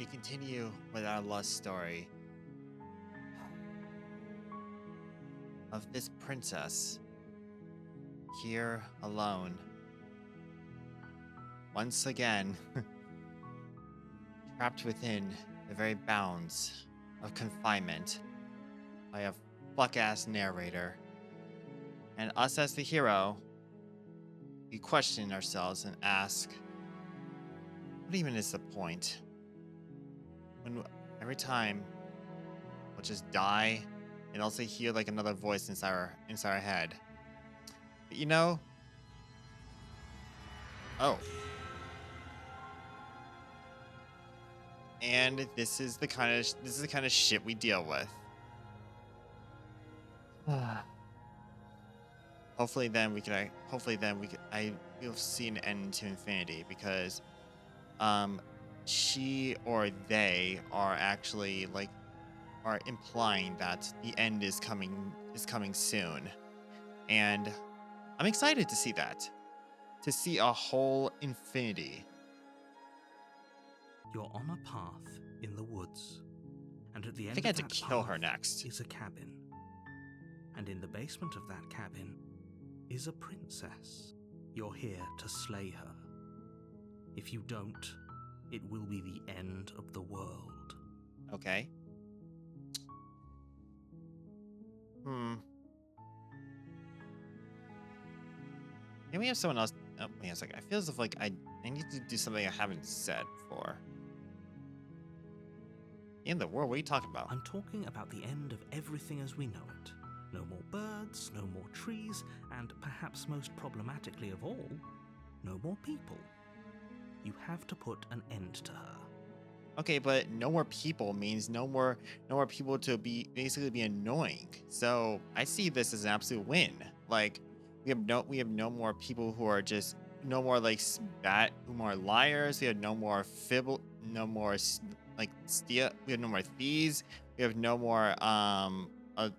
we continue with our love story of this princess here alone. Once again, trapped within the very bounds of confinement by a fuck-ass narrator. And us as the hero, we question ourselves and ask, what even is the point? When every time we'll just die and also hear like another voice inside our head. But you know, oh. And this is the kind of shit we deal with. Hopefully then we could we'll see an end to infinity, because she or they are actually like are implying that the end is coming soon. And I'm excited to see that. To see a whole infinity. You're on a path in the woods, and at the I end think I of had that to kill her path next. is a cabin. And in the basement of that cabin is a princess. You're here to slay her. If you don't, it will be the end of the world. Okay. Can we have someone else? Oh, wait a second. I feel as if like I need to do something I haven't said before. In the world, what are you talking about? I'm talking about the end of everything as we know it. No more birds, no more trees, and perhaps most problematically of all, no more people. You have to put an end to her. Okay, but no more people means no more people to be annoying. So I see this as an absolute win. Like we have no more people who are just no more like who more liars. We have no more no more like steal. We have no more thieves. We have no more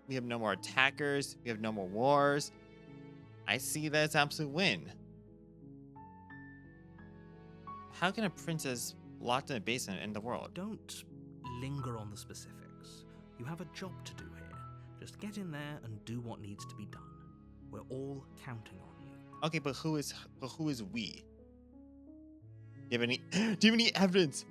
we have no more attackers. We have no more wars. I see that as an absolute win. How can a princess locked in a basement in the world? Don't linger on the specifics. You have a job to do here. Just get in there and do what needs to be done. We're all counting on you. Okay, but who is we? Do you have any do you have any evidence?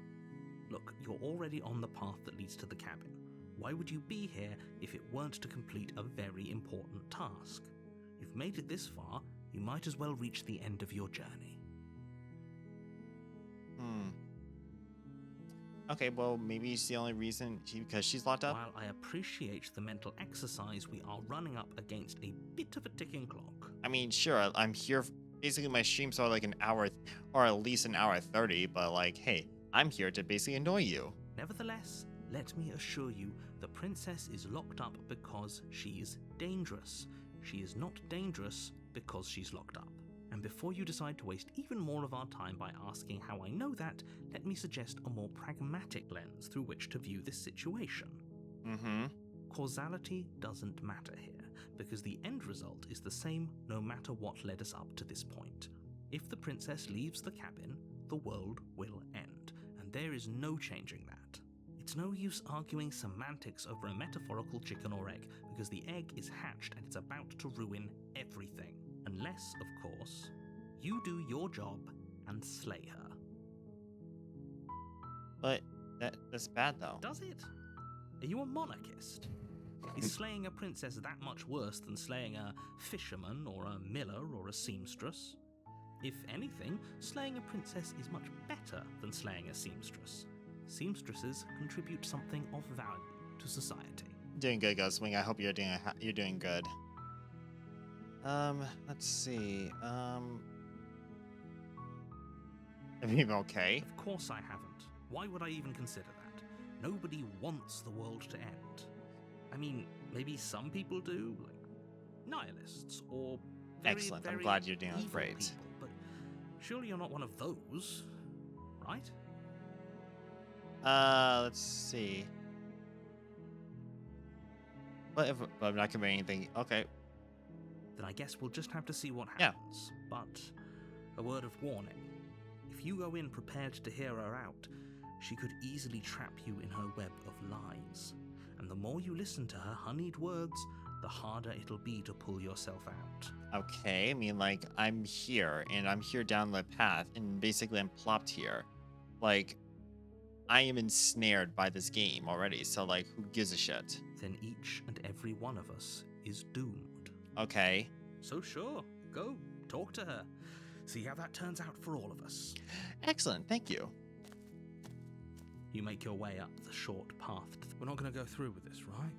Look, you're already on the path that leads to the cabin. Why would you be here if it weren't to complete a very important task? You've made it this far, you might as well reach the end of your journey. Okay, well, maybe it's the only reason because she's locked up. While I appreciate the mental exercise, we are running up against a bit of a ticking clock. I mean, sure, I'm here. Basically, my streams are like an hour, or at least an hour 30. But like, hey, I'm here to basically annoy you. Nevertheless, let me assure you, the princess is locked up because she's dangerous. She is not dangerous because she's locked up. And before you decide to waste even more of our time by asking how I know that, let me suggest a more pragmatic lens through which to view this situation. Causality doesn't matter here, because the end result is the same no matter what led us up to this point. If the princess leaves the cabin, the world will end, and there is no changing that. It's no use arguing semantics over a metaphorical chicken or egg, because the egg is hatched and it's about to ruin everything. Unless, of course, you do your job and slay her. But that's bad though. Does it? Are you a monarchist? Is slaying a princess that much worse than slaying a fisherman or a miller or a seamstress? If anything, slaying a princess is much better than slaying a seamstress. Seamstresses contribute something of value to society. Doing good, Ghostwing. I hope you're doing good. Let's see. Are you okay? Of course I haven't. Why would I even consider that? Nobody wants the world to end. I mean, maybe some people do, like nihilists or Excellent. very I'm glad you're doing evil great. people, but surely you're not one of those, right? Let's see. But I'm not committing anything. Okay. Then I guess we'll just have to see what Yeah. happens. But a word of warning. If you go in prepared to hear her out, She could easily trap you in her web of lies. And the more you listen to her honeyed words, the harder it'll be to pull yourself out. Okay, I mean, like, I'm here, and I'm here down the path, and basically I'm plopped here. Like, I am ensnared by this game already, so, like, who gives a shit? Then each and every one of us is doomed. Okay. So sure, go, talk to her. See how that turns out for all of us. Excellent, thank you. You make your way up the short path. We're not going to go through with this, right?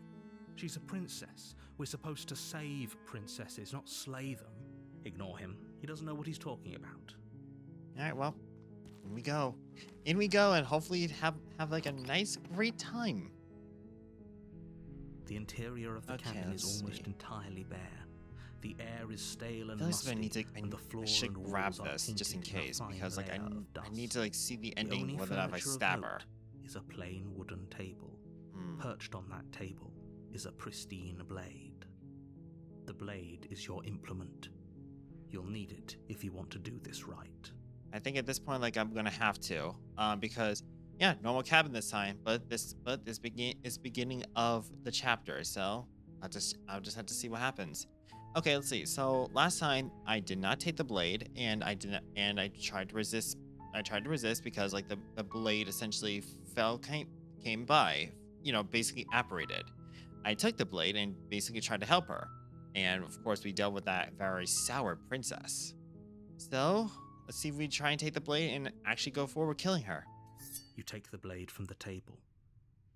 She's a princess. We're supposed to save princesses, not slay them. Ignore him. He doesn't know what he's talking about. Alright, well, in we go. In we go, and hopefully have like a nice, great time. The interior of the cabin is almost entirely bare. The air is stale and musty, and the floor I should and grab walls are this just in tinted case, a fine because like I layer of dust. need to like see the The ending only whether or not if I furniture of stab her. note is a plain wooden table. Perched on that table is a pristine blade. The blade is your implement. You'll need it if you want to do this right. I think at this point, like I'm gonna have to, because yeah, normal cabin this time, but this beginning of the chapter, so I'll just have to see what happens. Okay, let's see. So last time I did not take the blade, and I tried to resist. I tried to resist because like the blade essentially came by, you know, basically apparated. I took the blade and basically tried to help her, and of course we dealt with that very sour princess. So let's see if we try and take the blade and actually go forward killing her. You take the blade from the table.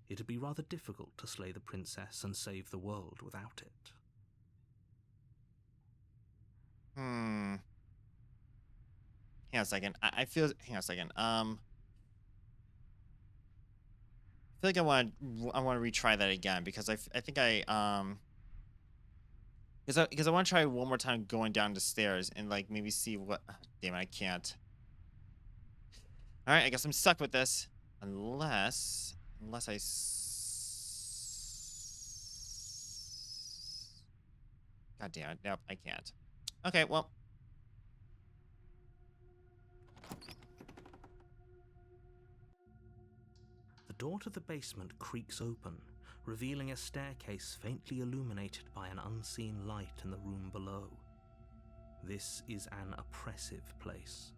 It'd be rather difficult to slay the princess and save the world without it. Hang on a second. I feel. Hang on a second. I feel like I want to retry that again because I think because I want to try one more time going down the stairs and like maybe see what. Damn it, I can't. All right, I guess I'm stuck with this unless I. God damn it! Nope, I can't. Okay, well. The door to the basement creaks open, revealing a staircase faintly illuminated by an unseen light in the room below. This is an oppressive place.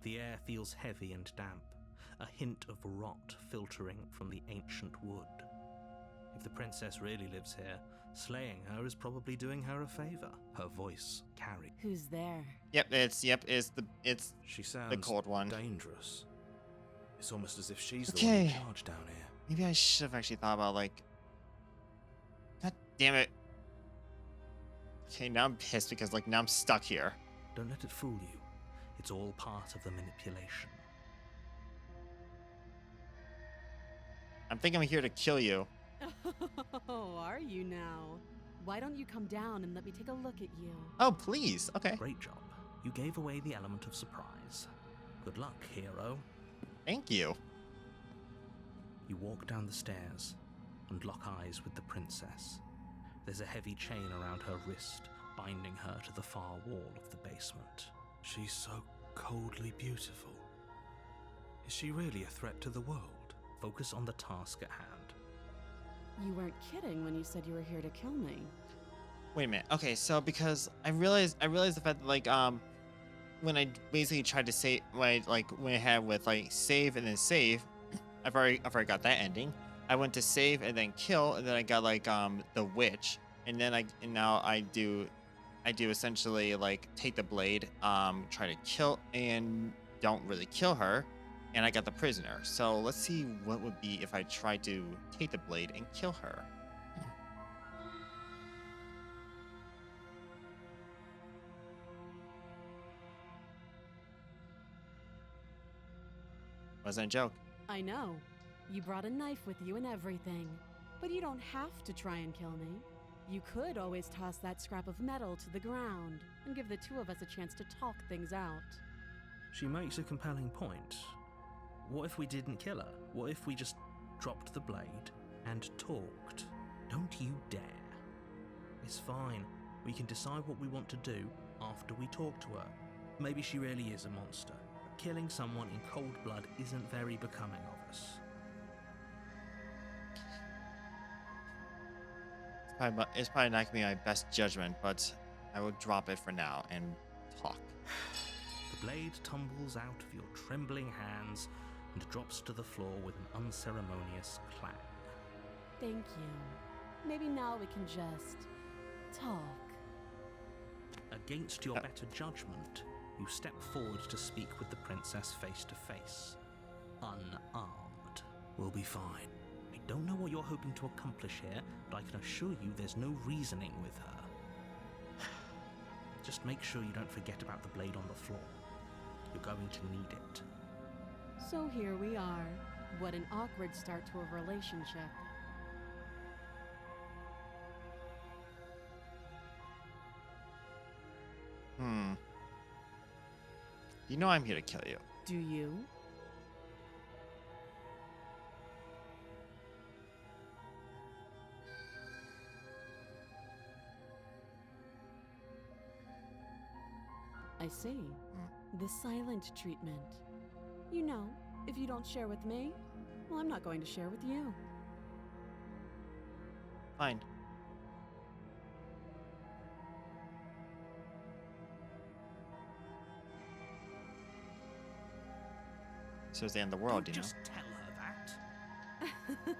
The air feels heavy and damp, a hint of rot filtering from the ancient wood. If the princess really lives here, slaying her is probably doing her a favor. Her voice carries. Who's there? It's She sounds the cold one. dangerous. It's almost as if she's the Okay. one in charge down here. Maybe I should have actually thought about like. God damn it. Okay, now I'm pissed because like now I'm stuck here. Don't let it fool you. It's all part of the manipulation. I'm thinking I'm here to kill you. Oh, are you now? Why don't you come down and let me take a look at you? Oh, please. Okay. Great job. You gave away the element of surprise. Good luck, hero. Thank you. You walk down the stairs and lock eyes with the princess. There's a heavy chain around her wrist, binding her to the far wall of the basement. She's so coldly beautiful. Is she really a threat to the world? Focus on the task at hand. You weren't kidding when you said you were here to kill me. Wait a minute. Okay, so because I realized the fact that like when I basically tried to save, when I went ahead with like save and then save, I've already got that ending. I went to save and then kill, and then I got like the witch, and then now I do essentially like take the blade, try to kill and don't really kill her, and I got the prisoner. So let's see what would be if I tried to take the blade and kill her. Wasn't a joke. I know. You brought a knife with you and everything. But you don't have to try and kill me. You could always toss that scrap of metal to the ground and give the two of us a chance to talk things out. She makes a compelling point. What if we didn't kill her? What if we just dropped the blade and talked? Don't you dare. It's fine. We can decide what we want to do after we talk to her. Maybe she really is a monster. Killing someone in cold blood isn't very becoming of her. dangerous. It's probably not gonna be my best judgment, but I will drop it for now and talk. The blade tumbles out of your trembling hands and drops to the floor with an unceremonious clang. Thank you. Maybe now we can just talk. Against your better judgment, you step forward to speak with the princess face to face. Unarmed. We'll be fine. I don't know what you're hoping to accomplish here, but I can assure you there's no reasoning with her. Just make sure you don't forget about the blade on the floor. You're going to need it. So here we are. What an awkward start to a relationship. You know I'm here to kill you. Do you? I see. The silent treatment. You know, if you don't share with me, well, I'm not going to share with you. Fine. So it's the end of the world, Don't you know? just tell her that.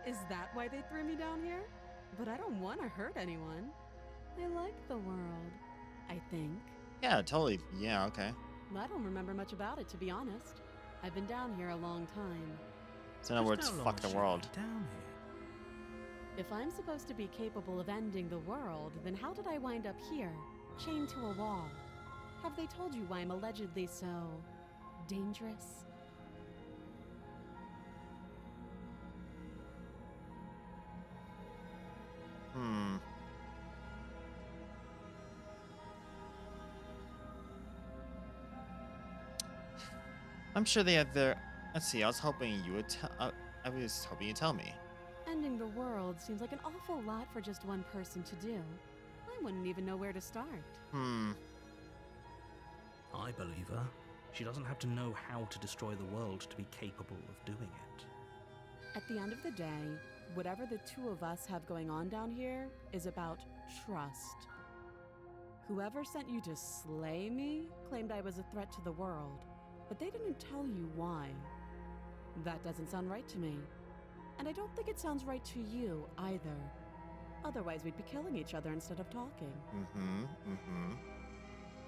Is that why they threw me down here? But I don't want to hurt anyone. I like the world, I think. Yeah, totally. Yeah, okay. I don't remember much about it, to be honest. I've been down here a long time. So in other words, Just how long fuck has the she world. been down here? If I'm supposed to be capable of ending the world, then how did I wind up here, chained to a wall? Have they told you why I'm allegedly so dangerous? I'm sure they have their. Let's see. I was hoping you would tell. I was hoping you'd tell me. Ending the world seems like an awful lot for just one person to do. I wouldn't even know where to start. I believe her. She doesn't have to know how to destroy the world to be capable of doing it. At the end of the day, whatever the two of us have going on down here is about trust. Whoever sent you to slay me claimed I was a threat to the world, but they didn't tell you why. That doesn't sound right to me. And I don't think it sounds right to you either. Otherwise, we'd be killing each other instead of talking.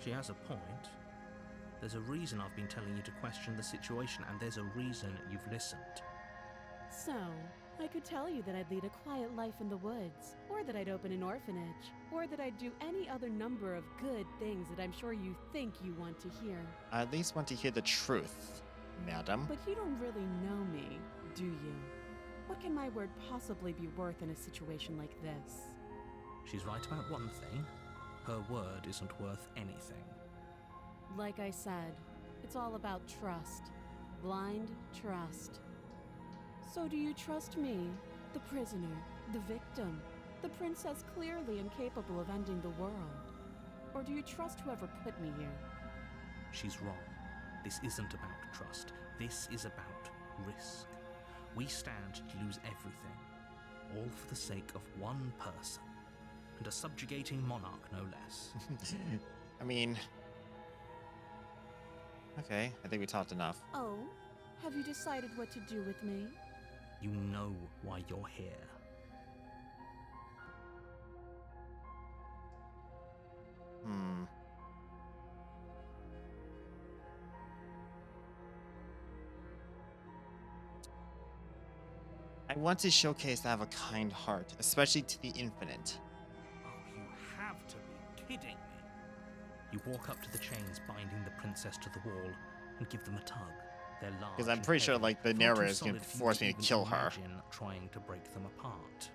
She has a point. There's a reason I've been telling you to question the situation, and there's a reason you've listened. So, I could tell you that I'd lead a quiet life in the woods, or that I'd open an orphanage, or that I'd do any other number of good things that I'm sure you think you want to hear. I at least want to hear the truth, madam. But you don't really know me, do you? What can my word possibly be worth in a situation like this? She's right about one thing. Her word isn't worth anything. Like I said, it's all about trust. Blind trust. So do you trust me, the prisoner, the victim, the princess clearly incapable of ending the world? Or do you trust whoever put me here? She's wrong. This isn't about trust. This is about risk. We stand to lose everything, all for the sake of one person, and a subjugating monarch, no less. I mean, okay, I think we talked enough. Oh, have you decided what to do with me? You know why you're here. I want to showcase that I have a kind heart, especially to the infinite. Oh, you have to be kidding me. You walk up to the chains binding the princess to the wall and give them a tug. They're large. Because I'm and pretty sure, heavy, like, the far too narrator is going solid to for you force me to even kill her. imagine trying to break them apart.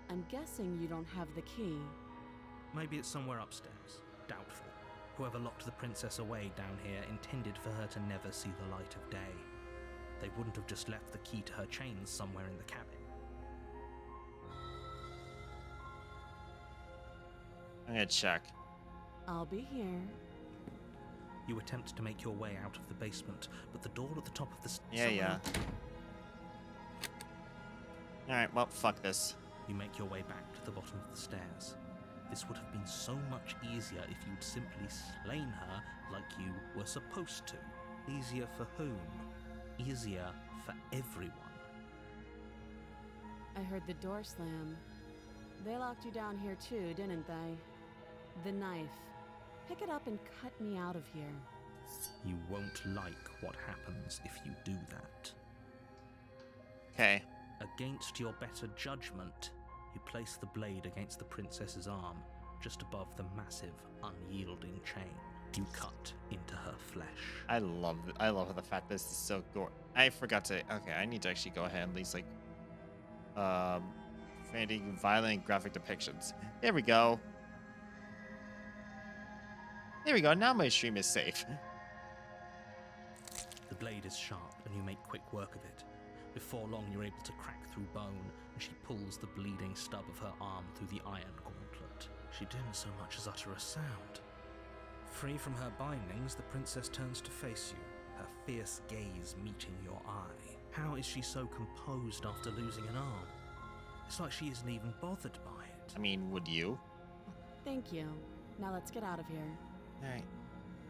I'm guessing you don't have the key. Maybe it's somewhere upstairs. Doubtful. Whoever locked the princess away down here intended for her to never see the light of day. They wouldn't have just left the key to her chains somewhere in the cabin. I'm gonna check. I'll be here. You attempt to make your way out of the basement, but the door at the top of the Yeah. Alright, well, fuck this. You make your way back to the bottom of the stairs. This would have been so much easier if you'd simply slain her like you were supposed to. Easier for whom? Easier for everyone. I heard the door slam. They locked you down here too, didn't they? The knife. Pick it up and cut me out of here. You won't like what happens if you do that. Okay. Against your better judgment, you place the blade against the princess's arm, just above the massive, unyielding chain. You cut into her flesh. I love the fact this is so gore. I forgot to. Okay, I need to actually go ahead and at least like, violent graphic depictions. There we go. There we go. Now my stream is safe. The blade is sharp, and you make quick work of it. Before long, you're able to crack through bone, and she pulls the bleeding stub of her arm through the iron gauntlet. She didn't so much as utter a sound. Free from her bindings, the princess turns to face you, her fierce gaze meeting your eye. How is she so composed after losing an arm? It's like she isn't even bothered by it. I mean, would you? Thank you. Now let's get out of here. Alright.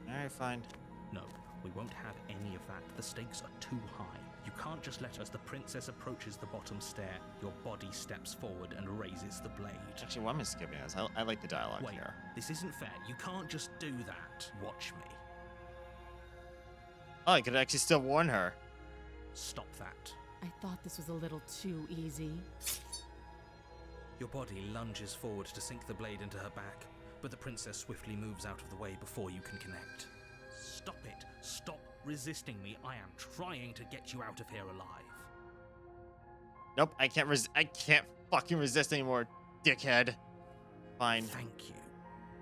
Alright, fine. No, we won't have any of that. The stakes are too high. You can't just let her. As the princess approaches the bottom stair, your body steps forward and raises the blade. Actually, why am I skipping this? I like the dialogue Wait, here. this isn't fair. You can't just do that. Watch me. Oh, I could actually still warn her. Stop that. I thought this was a little too easy. Your body lunges forward to sink the blade into her back, but the princess swiftly moves out of the way before you can connect. Stop it. Stop resisting me. I am trying to get you out of here alive. Nope, I can't fucking resist anymore, dickhead. Fine. Thank you.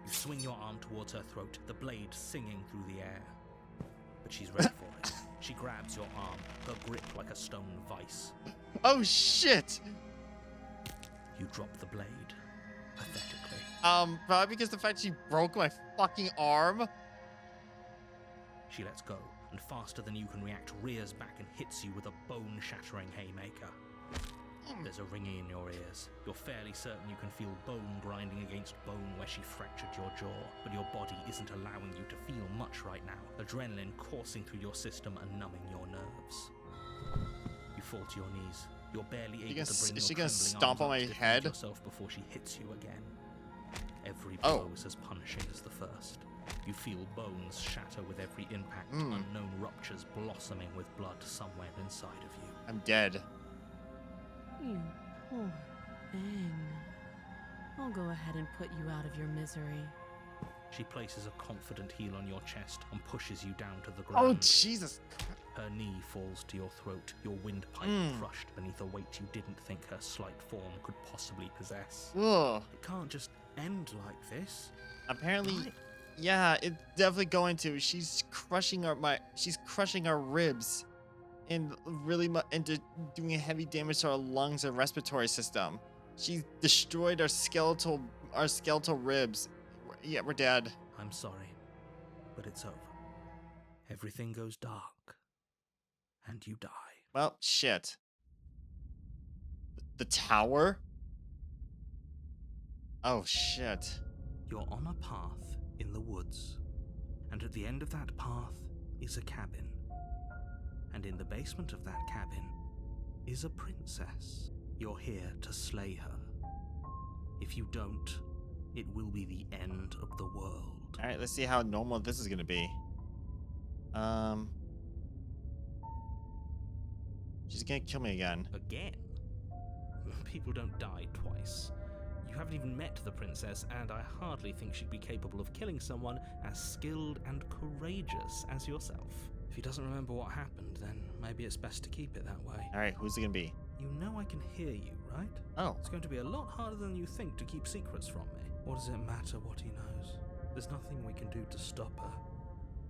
You swing your arm towards her throat, the blade singing through the air. But she's ready for it. She grabs your arm, her grip like a stone vice. Oh shit! You drop the blade, pathetically. Probably because the fact she broke my fucking arm. She lets go, and faster than you can react, rears back and hits you with a bone-shattering haymaker. There's a ringing in your ears. You're fairly certain you can feel bone grinding against bone where she fractured your jaw, but your body isn't allowing you to feel much right now, adrenaline coursing through your system and numbing your nerves. You fall to your knees. You're barely able to bring is she your gonna trembling stomp arms on up my to defend head? yourself before she hits you again. Every blow is as punishing as the first. You feel bones shatter with every impact, unknown ruptures blossoming with blood somewhere inside of you. I'm dead. You poor thing. I'll go ahead and put you out of your misery. She places a confident heel on your chest and pushes you down to the Oh ground. Jesus! Her knee falls to your throat, your windpipe crushed beneath a weight you didn't think her slight form could possibly possess. Ugh. It can't just end like this. Apparently, Right. yeah, it's definitely going to. She's crushing our ribs, and really into doing heavy damage to our lungs and respiratory system. She's destroyed our skeletal ribs. Yeah, we're dead. I'm sorry, but it's over. Everything goes dark, and you die. Well, shit. The tower? Oh, shit. You're on a path in the woods, and at the end of that path is a cabin. And in the basement of that cabin is a princess. You're here to slay her. If you don't, it will be the end of the world. Alright, let's see how normal this is gonna be. She's gonna kill me again. Again? People don't die twice. You haven't even met the princess, and I hardly think she'd be capable of killing someone as skilled and courageous as yourself. If he doesn't remember what happened, then maybe it's best to keep it that way. Alright, who's it gonna be? You know I can hear you, right? Oh. It's going to be a lot harder than you think to keep secrets from me. What does it matter what he knows? There's nothing we can do to stop her.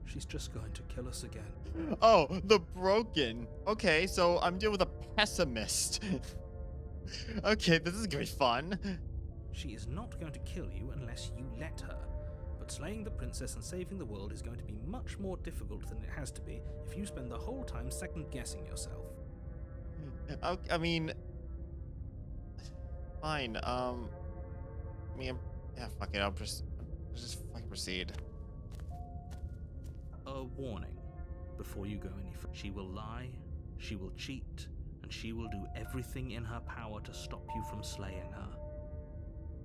She's just going to kill us again. Oh, the broken. Okay, so I'm dealing with a pessimist. Okay, this is gonna be fun. She is not going to kill you unless you let her. But But slaying the princess and saving the world is going to be much more difficult than it has to be if you spend the whole time second-guessing yourself. I mean, fine. Yeah, fuck it. I'll just fucking proceed. A warning before you go any further. She will lie, she will cheat, and she will do everything in her power to stop you from slaying her.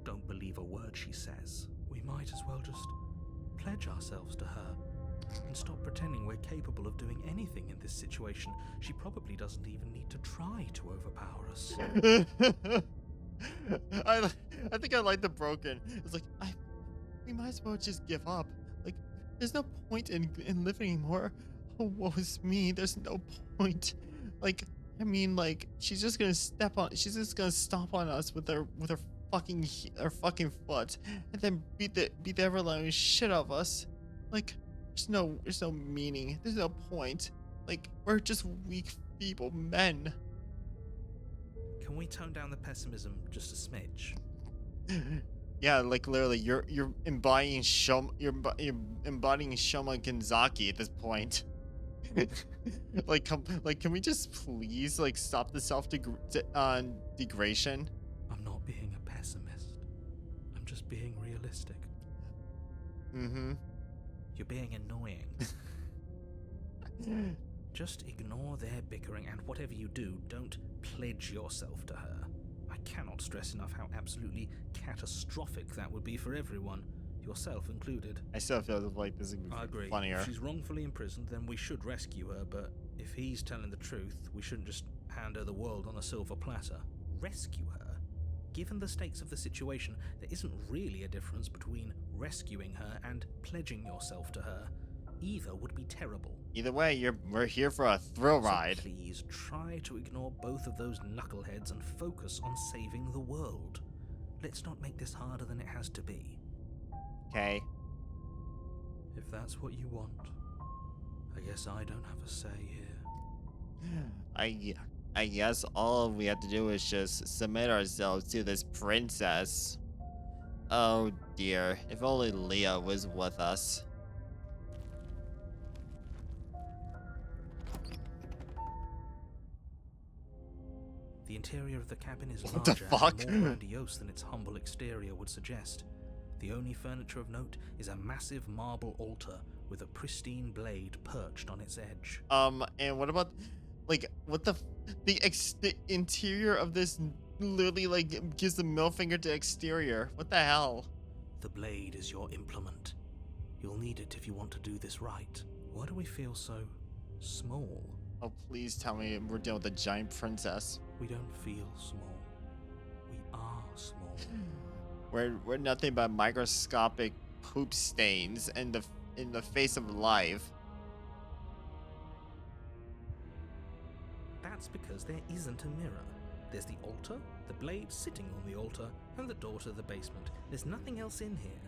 Don't believe a word she says. We might as well just pledge ourselves to her and stop pretending we're capable of doing anything in this situation. She probably doesn't even need to try to overpower us. I think I like the broken. It's like we might as well just give up. Like, there's no point in living anymore. Oh, woe is me. There's no point. Like, I mean, like, she's just gonna stomp on us with her fucking foot, and then beat the ever-loving shit out of us. Like, there's no meaning. There's no point. Like, we're just weak, feeble men. Can we tone down the pessimism just a smidge? Yeah, like literally, you're embodying embodying Shoma Genzaki at this point. Can we just please like stop the degradation? I'm not being a pessimist. I'm just being realistic. Mm-hmm. You're being annoying. Just ignore their bickering, and whatever you do, don't pledge yourself to her. I cannot stress enough how absolutely catastrophic that would be for everyone, yourself included. I still feel like this is I agree. funnier. If she's wrongfully imprisoned, then we should rescue her, but if he's telling the truth, we shouldn't just hand her the world on a silver platter. Rescue her? Given the stakes of the situation, there isn't really a difference between rescuing her and pledging yourself to her. Either would be terrible. Either way, we're here for a thrill ride. So please try to ignore both of those knuckleheads and focus on saving the world. Let's not make this harder than it has to be. Okay. If that's what you want, I guess I don't have a say here. I guess all we have to do is just submit ourselves to this princess. Oh dear, if only Leah was with us. The interior of the cabin is What the larger fuck? and more grandiose than its humble exterior would suggest. The only furniture of note is a massive marble altar with a pristine blade perched on its edge. And what about, like, what the interior of this literally, like, gives the middle finger to exterior. What the hell? The blade is your implement. You'll need it if you want to do this right. Why do we feel so small? Oh, please tell me we're dealing with a giant princess. We don't feel small. We are small. We're nothing but microscopic poop stains in the face of life. That's because there isn't a mirror. There's the altar, the blade sitting on the altar, and the door to the basement. There's nothing else in here.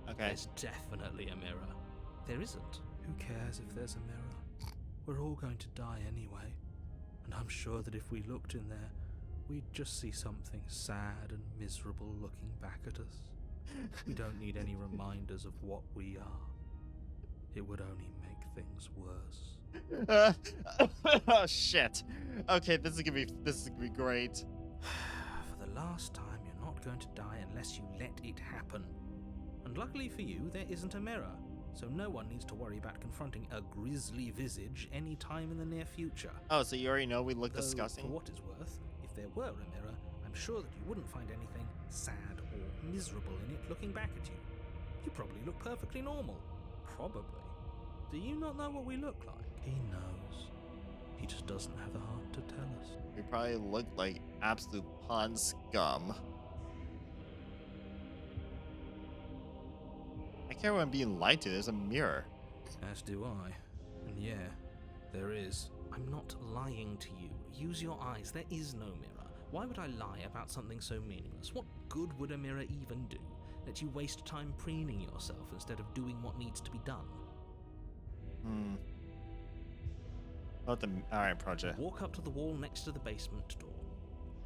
Okay. There's definitely a mirror. There isn't. Who cares if there's a mirror? We're all going to die anyway. And I'm sure that if we looked in there, we'd just see something sad and miserable looking back at us. We don't need any reminders of what we are. It would only make things worse. Oh shit. Okay, this is gonna be great. For the last time, you're not going to die unless you let it happen. And luckily for you, there isn't a mirror, so no one needs to worry about confronting a grisly visage any time in the near future. Oh, so you already know we look Though, disgusting? for what it's worth, if there were a mirror, I'm sure that you wouldn't find anything sad or miserable in it looking back at you. You probably look perfectly normal. Probably. Do you not know what we look like? He knows. He just doesn't have the heart to tell us. We probably look like absolute pond scum. I can't remember being lied to. There's a mirror. As do I. And yeah, there is. I'm not lying to you. Use your eyes. There is no mirror. Why would I lie about something so meaningless? What good would a mirror even do? Let you waste time preening yourself instead of doing what needs to be done. Alright, Project. Walk up to the wall next to the basement door.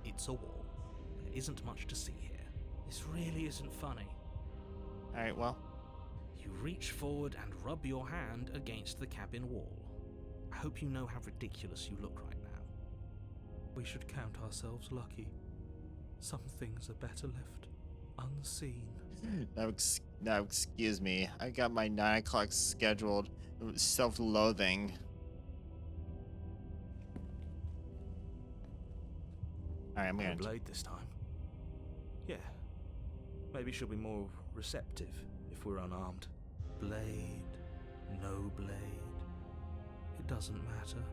It's a wall. There isn't much to see here. This really isn't funny. Alright, well, You reach forward and rub your hand against the cabin wall. I hope you know how ridiculous you look right now. We should count ourselves lucky. Some things are better left unseen. Now, excuse me. I got my 9 o'clock scheduled. Self-loathing. Alright, I'm No gonna... blade this time. Yeah. Maybe she'll be more receptive if we're unarmed. Blade, no blade. It doesn't matter.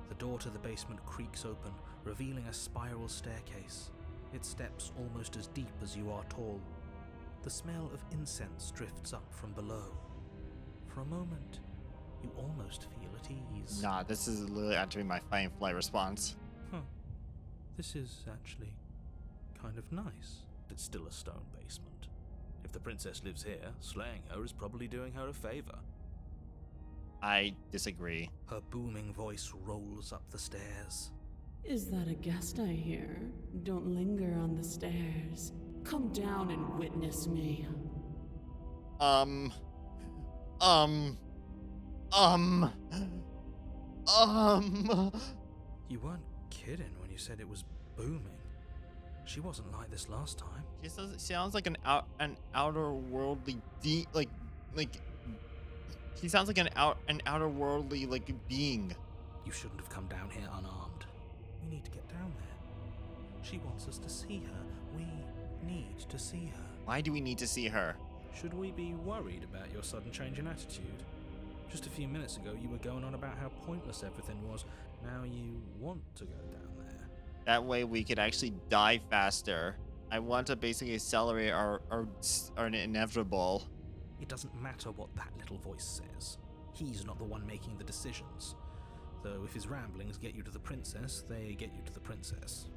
The door to the basement creaks open, revealing a spiral staircase. Its steps almost as deep as you are tall. The smell of incense drifts up from below. For a moment, you almost feel at ease. Nah, this is literally entering my fight and flight response. Huh. This is actually kind of nice. It's still a stone basement. If the princess lives here, slaying her is probably doing her a favor. I disagree. Her booming voice rolls up the stairs. Is that a guest I hear? Don't linger on the stairs. Come down and witness me. You weren't kidding when you said it was booming. She wasn't like this last time. She sounds like an outer worldly she sounds like an outer worldly being. You shouldn't have come down here unarmed. We need to get down there. She wants us to see her. We need to see her. Why do we need to see her? Should we be worried about your sudden change in attitude? Just a few minutes ago, you were going on about how pointless everything was. Now you want to go down there. That way we could actually die faster. I want to basically accelerate our inevitable. It doesn't matter what that little voice says. He's not the one making the decisions. Though if his ramblings get you to the princess, they get you to the princess.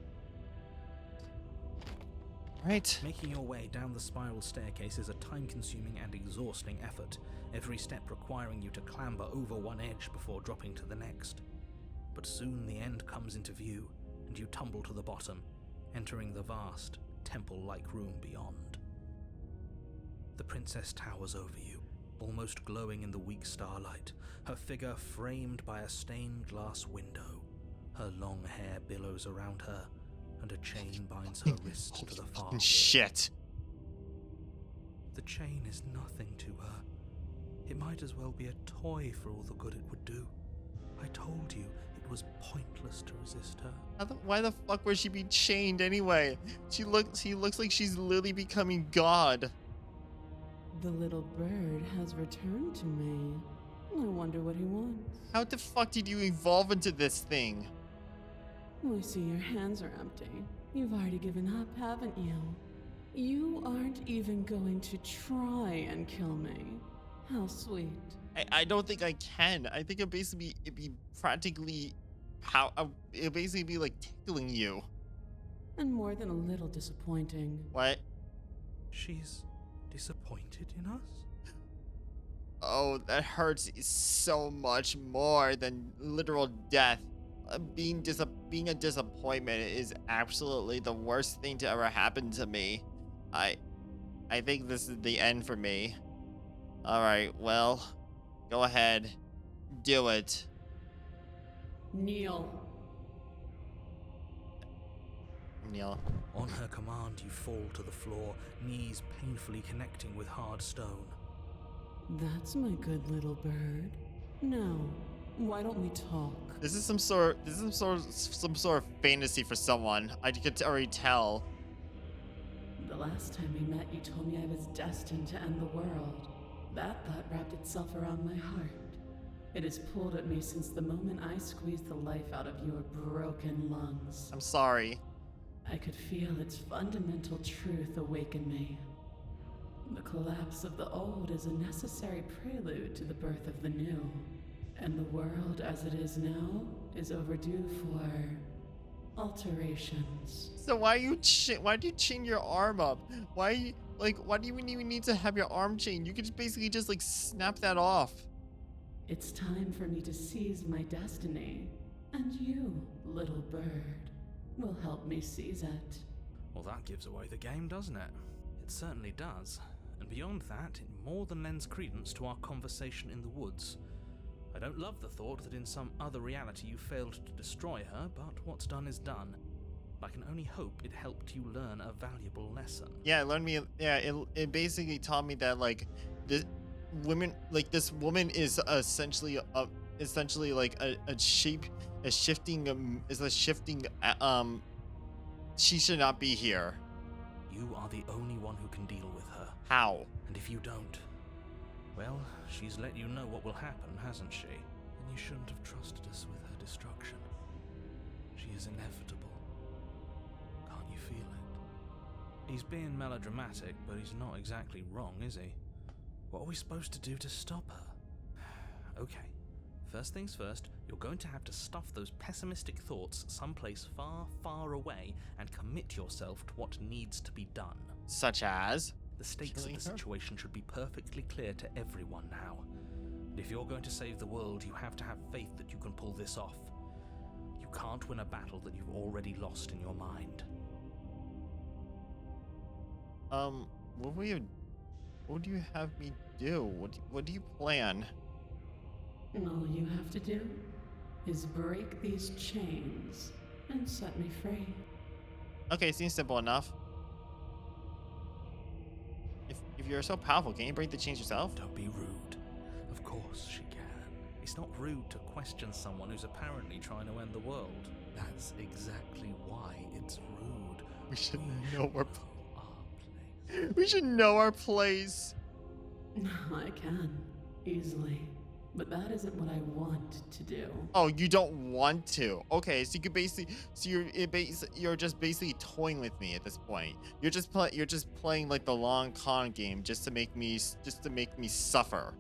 Right. Making your way down the spiral staircase is a time-consuming and exhausting effort, every step requiring you to clamber over one edge before dropping to the next. But soon the end comes into view, and you tumble to the bottom, entering the vast, temple-like room beyond. The princess towers over you, almost glowing in the weak starlight, her figure framed by a stained glass window. Her long hair billows around her, and a chain binds her wrist to the far wall. Shit. The chain is nothing to her. It might as well be a toy for all the good it would do. I told you it was pointless to resist her. Why the fuck would she be chained anyway? She looks like she's literally becoming God. The little bird has returned to me. I wonder what he wants. How the fuck did you evolve into this thing? I see your hands are empty. You've already given up, haven't you? You aren't even going to try and kill me. How sweet. I don't think I can. I think it'd be practically it'd basically be like tickling you. And more than a little disappointing. What? She's disappointed in us? Oh, that hurts so much more than literal death. Being a disappointment is absolutely the worst thing to ever happen to me. I think this is the end for me. All right, well, go ahead, do it. Kneel. Kneel. On her command, you fall to the floor, knees painfully connecting with hard stone. That's my good little bird. Now, why don't we talk? This is some sort of fantasy for someone. I could already tell. The last time we met, you told me I was destined to end the world. That thought wrapped itself around my heart. It has pulled at me since the moment I squeezed the life out of your broken lungs. I'm sorry. I could feel its fundamental truth awaken me. The collapse of the old is a necessary prelude to the birth of the new. And the world as it is now is overdue for alterations. So why do you chain your arm up? Why do you even need to have your arm chained? You could just basically just snap that off. It's time for me to seize my destiny. And you, little bird, will help me seize it. Well, that gives away the game, doesn't it? It certainly does. And beyond that, it more than lends credence to our conversation in the woods. I don't love the thought that in some other reality you failed to destroy her, but what's done is done. I can only hope it helped you learn a valuable lesson. Yeah, it learned me. Yeah, it basically taught me that like this woman is essentially like a shifting she should not be here. You are the only one who can deal with her. How? And if you don't, well, she's let you know what will happen, hasn't she? And you shouldn't have trusted us with her destruction. She is inevitable. Can't you feel it? He's being melodramatic, but he's not exactly wrong, is he? What are we supposed to do to stop her? Okay, first things first, you're going to have to stuff those pessimistic thoughts someplace far, far away and commit yourself to what needs to be done. Such as? The stakes of the situation should be perfectly clear to everyone now. And if you're going to save the world, you have to have faith that you can pull this off. You can't win a battle that you've already lost in your mind. What do you have me do? What do you plan? All you have to do is break these chains and set me free. Okay, seems simple enough. If you're so powerful, can you break the chains yourself? Don't be rude. Of course she can. It's not rude to question someone who's apparently trying to end the world. That's exactly why it's rude. We should know our place. Our place. We should know our place. I can, easily. But that isn't what I want to do. Oh, you don't want to? Okay, so you could basically, you're just basically toying with me at this point. You're just playing like the long con game just to make me suffer.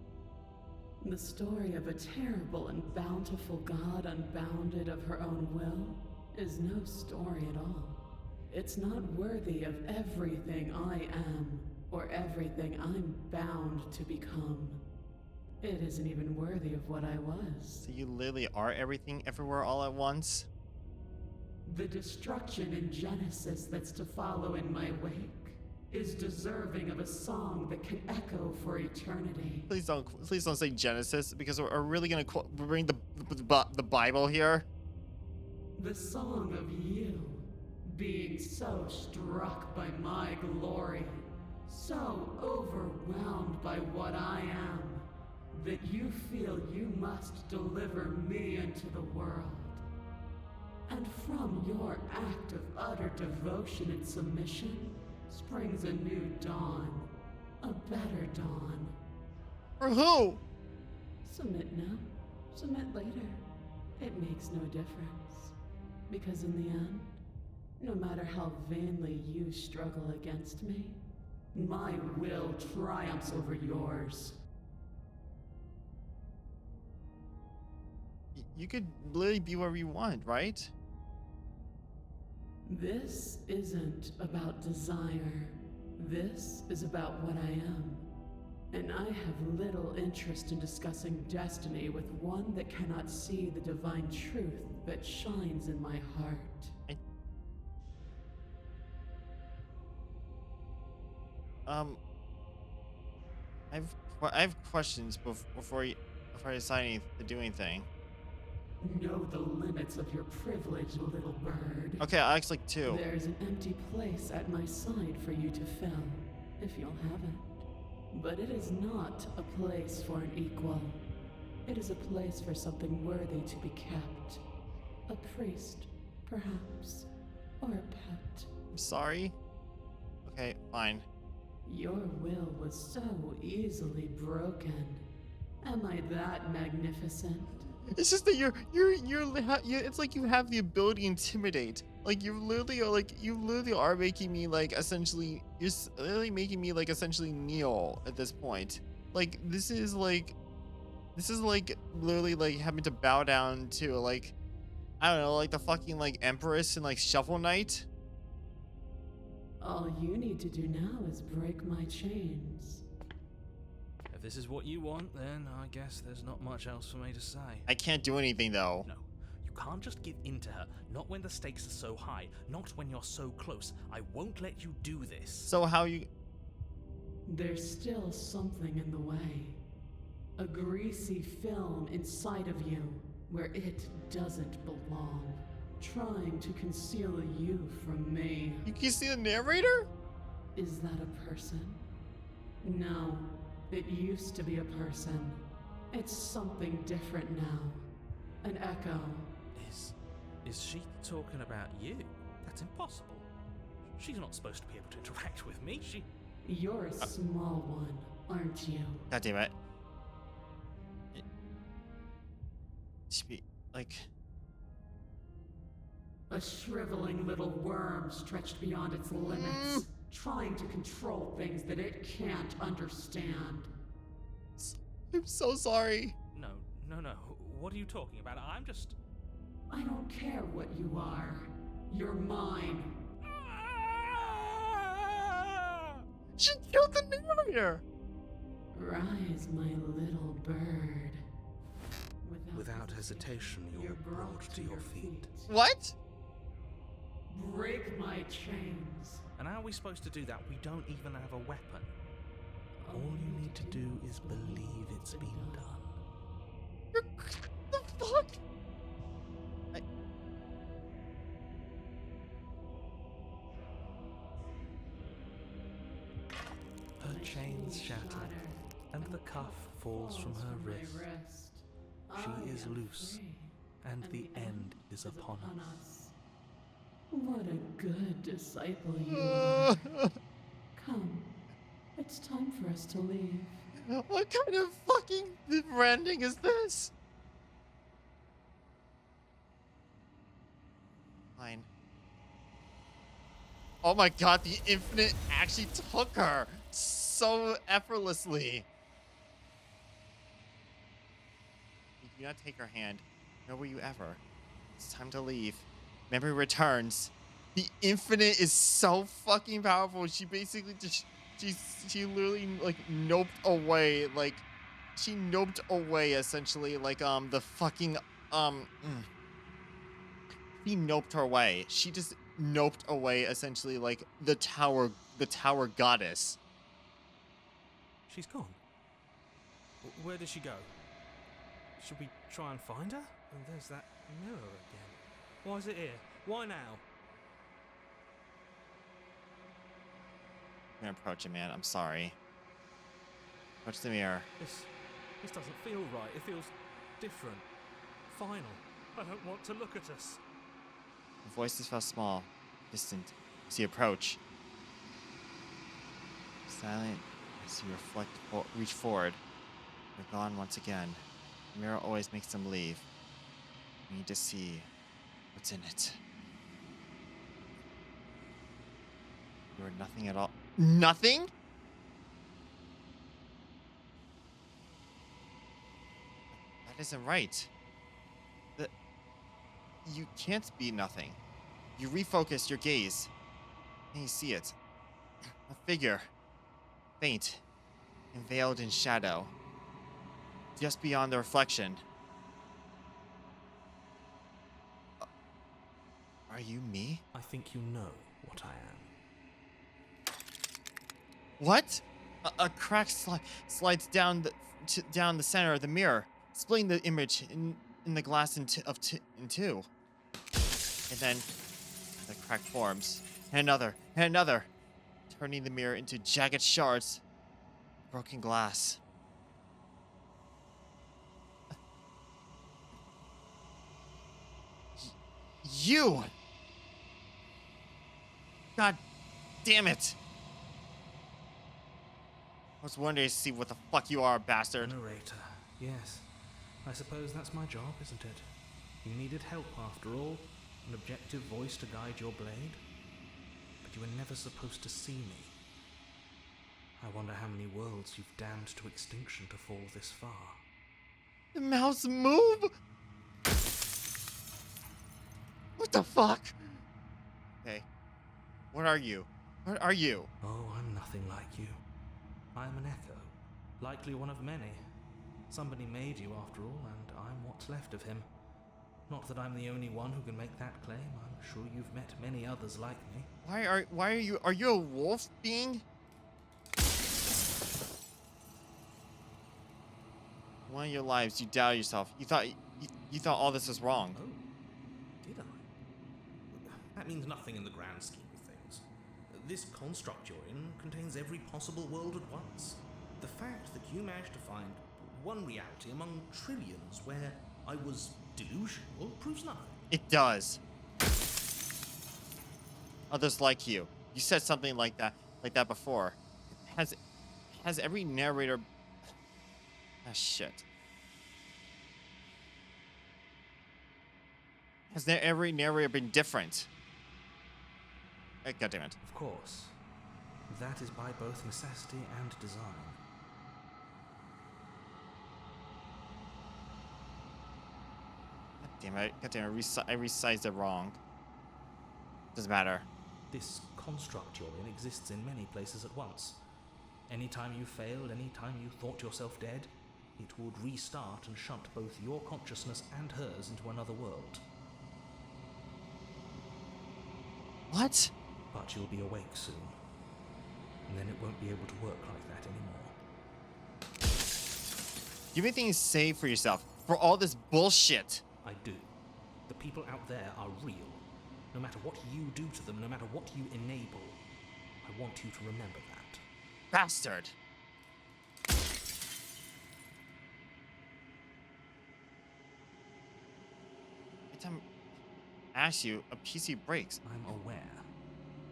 The story of a terrible and bountiful god unbounded of her own will is no story at all. It's not worthy of everything I am or everything I'm bound to become. It isn't even worthy of what I was. So you literally are everything everywhere all at once? The destruction in Genesis that's to follow in my wake is deserving of a song that can echo for eternity. Please don't say Genesis, because we're really gonna bring the Bible here. The song of you being so struck by my glory, so overwhelmed by what I am, that you feel you must deliver me into the world. And from your act of utter devotion and submission springs a new dawn, a better dawn. For who? Submit now, submit later. It makes no difference. Because in the end, no matter how vainly you struggle against me, my will triumphs over yours. You could literally be wherever you want, right? This isn't about desire. This is about what I am. And I have little interest in discussing destiny with one that cannot see the divine truth that shines in my heart. I have questions before you decide to do anything. Know the limits of your privilege, little bird. Okay, I'll ask like two. There's an empty place at my side for you to fill, if you'll have it. But it is not a place for an equal. It is a place for something worthy to be kept. A priest, perhaps, or a pet. I'm sorry. Okay, fine. Your will was so easily broken. Am I that magnificent? It's just that it's like you have the ability to intimidate. Like you literally are making me like essentially, you're literally making me like essentially kneel at this point. Like this is like literally like having to bow down to like, I don't know, like the fucking like Empress and like Shovel Knight. All you need to do now is break my chains. If this is what you want, then I guess there's not much else for me to say. I can't do anything though. No, you can't just give in to her. Not when the stakes are so high. Not when you're so close. I won't let you do this. So how you... There's still something in the way. A greasy film inside of you where it doesn't belong. Trying to conceal you from me. You can see the narrator? Is that a person? No, it used to be a person. It's something different now. An echo. Is she talking about you? That's impossible. She's not supposed to be able to interact with me. You're a small one, aren't you? God damn it. It should be like... A shriveling little worm stretched beyond its limits, trying to control things that it can't understand. I'm so sorry. No. What are you talking about? I don't care what you are. You're mine. She killed the narrator. Rise, my little bird. Without hesitation, you're brought to your feet. What? Break my chains. And how are we supposed to do that? We don't even have a weapon. All you need to do is believe it's been done. The fuck? Her chains shatter, and the cuff falls from her wrist. She is loose, and the end is upon us. What a good disciple you are. Come, it's time for us to leave. What kind of fucking branding is this? Fine. Oh my god, the Infinite actually took her so effortlessly. You do not take her hand, nor will you ever. It's time to leave. Memory returns. The Infinite is so fucking powerful. She basically just, she literally like noped away, like she noped away essentially, like the fucking he noped her away. She just noped away essentially like the tower goddess. She's gone. Where did she go? Should we try and find her? And there's that mirror again. Why is it here? Why now? I'm gonna approach it, man. I'm sorry. Approach the mirror. This doesn't feel right. It feels different. Final. I don't want to look at us. The voices felt small, distant as you approach. Silent as you reach forward. They're gone once again. The mirror always makes them leave. You need to see what's in it. You are nothing at all. Nothing? That isn't right. You can't be nothing. You refocus your gaze, and you see it. A figure. Faint, and veiled in shadow. Just beyond the reflection. Are you me? I think you know what I am. What? A crack slides down the center of the mirror, splitting the image in the glass in two. And then the crack forms, and another, turning the mirror into jagged shards, broken glass. You! God damn it! I was wondering to see what the fuck you are, bastard. Narrator. Yes. I suppose that's my job, isn't it? You needed help after all. An objective voice to guide your blade. But you were never supposed to see me. I wonder how many worlds you've damned to extinction to fall this far. The mouse move? What the fuck? Okay. What are you? What are you? Oh, I'm nothing like you. I'm an echo. Likely one of many. Somebody made you after all, and I'm what's left of him. Not that I'm the only one who can make that claim. I'm sure you've met many others like me. Why are you a wolf being? One of your lives, you doubted yourself. You thought all this was wrong. Oh, did I? That means nothing in the grand scheme of things. This construct you're in contains every possible world at once. The fact that you managed to find one reality among trillions where I was delusional proves nothing. It does. Others like you. You said something like that before. Has every narrator... Ah, shit. Has every narrator been different? God damn it. Of course. That is by both necessity and design. God damn it. I resized it wrong. Doesn't matter. This construct you're in exists in many places at once. Anytime you failed, anytime you thought yourself dead, it would restart and shunt both your consciousness and hers into another world. What? But you'll be awake soon. And then it won't be able to work like that anymore. Do you have anything to say for yourself? For all this bullshit? I do. The people out there are real. No matter what you do to them, no matter what you enable, I want you to remember that. Bastard. Every time I ask you, a PC breaks. I'm aware.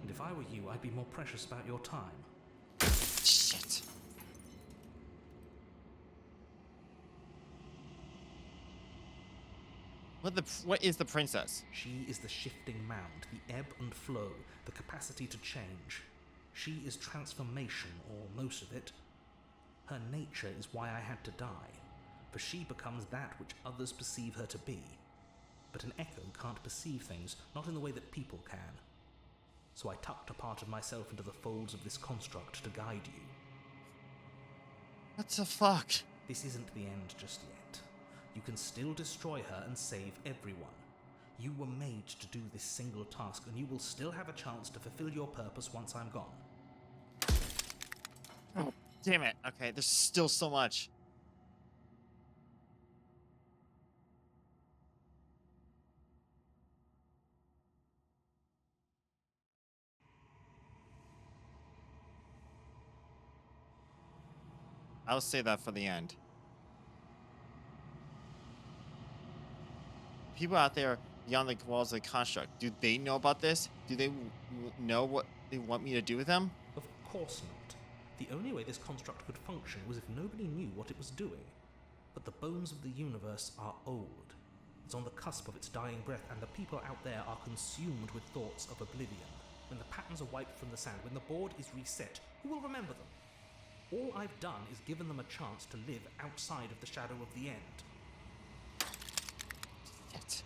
And if I were you, I'd be more precious about your time. Shit. What is the princess? She is the shifting mound, the ebb and flow, the capacity to change. She is transformation, or most of it. Her nature is why I had to die, for she becomes that which others perceive her to be. But an echo can't perceive things, not in the way that people can. So I tucked a part of myself into the folds of this construct to guide you. What the fuck? This isn't the end just yet. You can still destroy her and save everyone. You were made to do this single task, and you will still have a chance to fulfill your purpose once I'm gone. Oh, damn it. Okay, there's still so much. I'll say that for the end. People out there beyond the walls of the construct, do they know about this? Do they know what they want me to do with them? Of course not. The only way this construct could function was if nobody knew what it was doing. But the bones of the universe are old. It's on the cusp of its dying breath, and the people out there are consumed with thoughts of oblivion. When the patterns are wiped from the sand, when the board is reset, who will remember them? All I've done is given them a chance to live outside of the shadow of the end. Shit.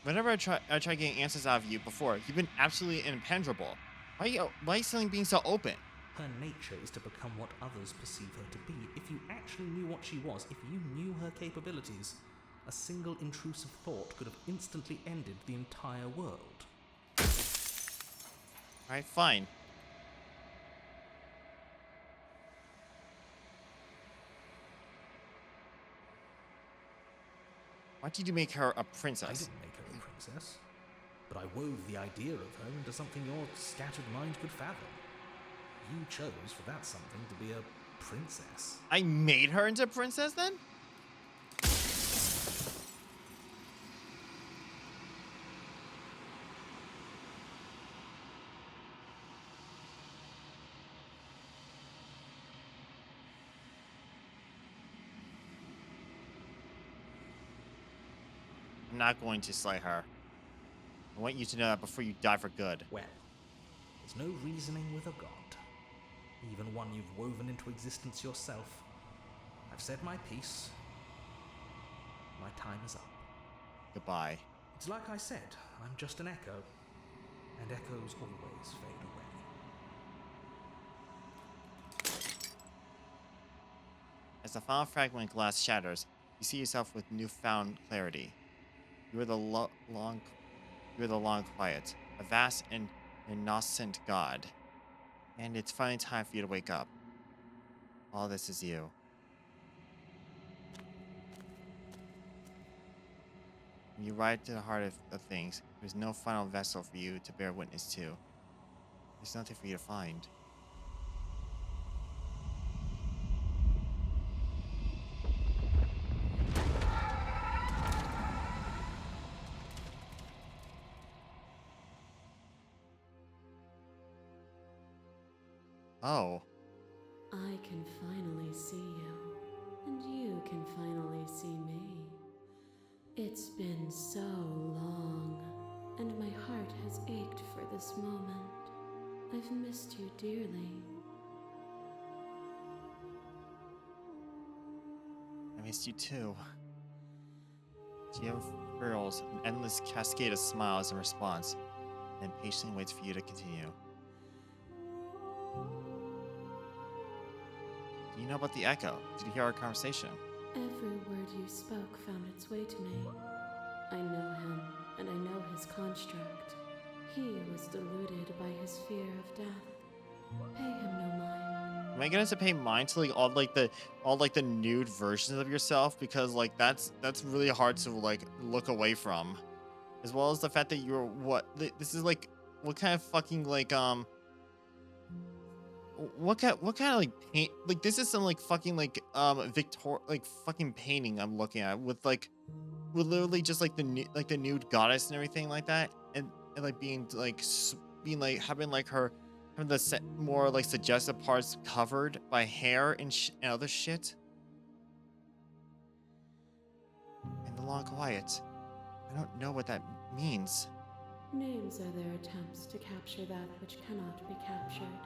Whenever I try getting answers out of you before, you've been absolutely impenetrable. Why are you suddenly being so open? Her nature is to become what others perceive her to be. If you actually knew what she was, if you knew her capabilities, a single intrusive thought could have instantly ended the entire world. Alright, fine. Why did you make her a princess? I didn't make her a princess, but I wove the idea of her into something your scattered mind could fathom. You chose for that something to be a princess. I made her into a princess then? I'm not going to slay her. I want you to know that before you die for good. Well, there's no reasoning with a god. Even one you've woven into existence yourself. I've said my piece. My time is up. Goodbye. It's like I said, I'm just an echo. And echoes always fade away. As the final fragment glass shatters, you see yourself with newfound clarity. You are the long quiet, a vast and innocent God. And it's finally time for you to wake up. All this is you. When you ride to the heart of things, there's no final vessel for you to bear witness to. There's nothing for you to find. Oh. I can finally see you, and you can finally see me. It's been so long, and my heart has ached for this moment. I've missed you dearly. I missed you too. Geo furls an endless cascade of smiles in response, and patiently waits for you to continue. Do you know about the echo? Did you hear our conversation? Every word you spoke found its way to me. I know him, and I know his construct. He was deluded by his fear of death. Pay him no mind. Am I gonna have to pay mind to all the nude versions of yourself? Because like that's really hard to like look away from. As well as the fact that you're this is like what kind of fucking like what kind of like paint, like this is some like fucking like fucking painting I'm looking at with literally just like the nude goddess and everything like that, and like being like having like her having the more like suggestive parts covered by hair and other shit. And the long quiet. I don't know what that means. Names are their attempts to capture that which cannot be captured.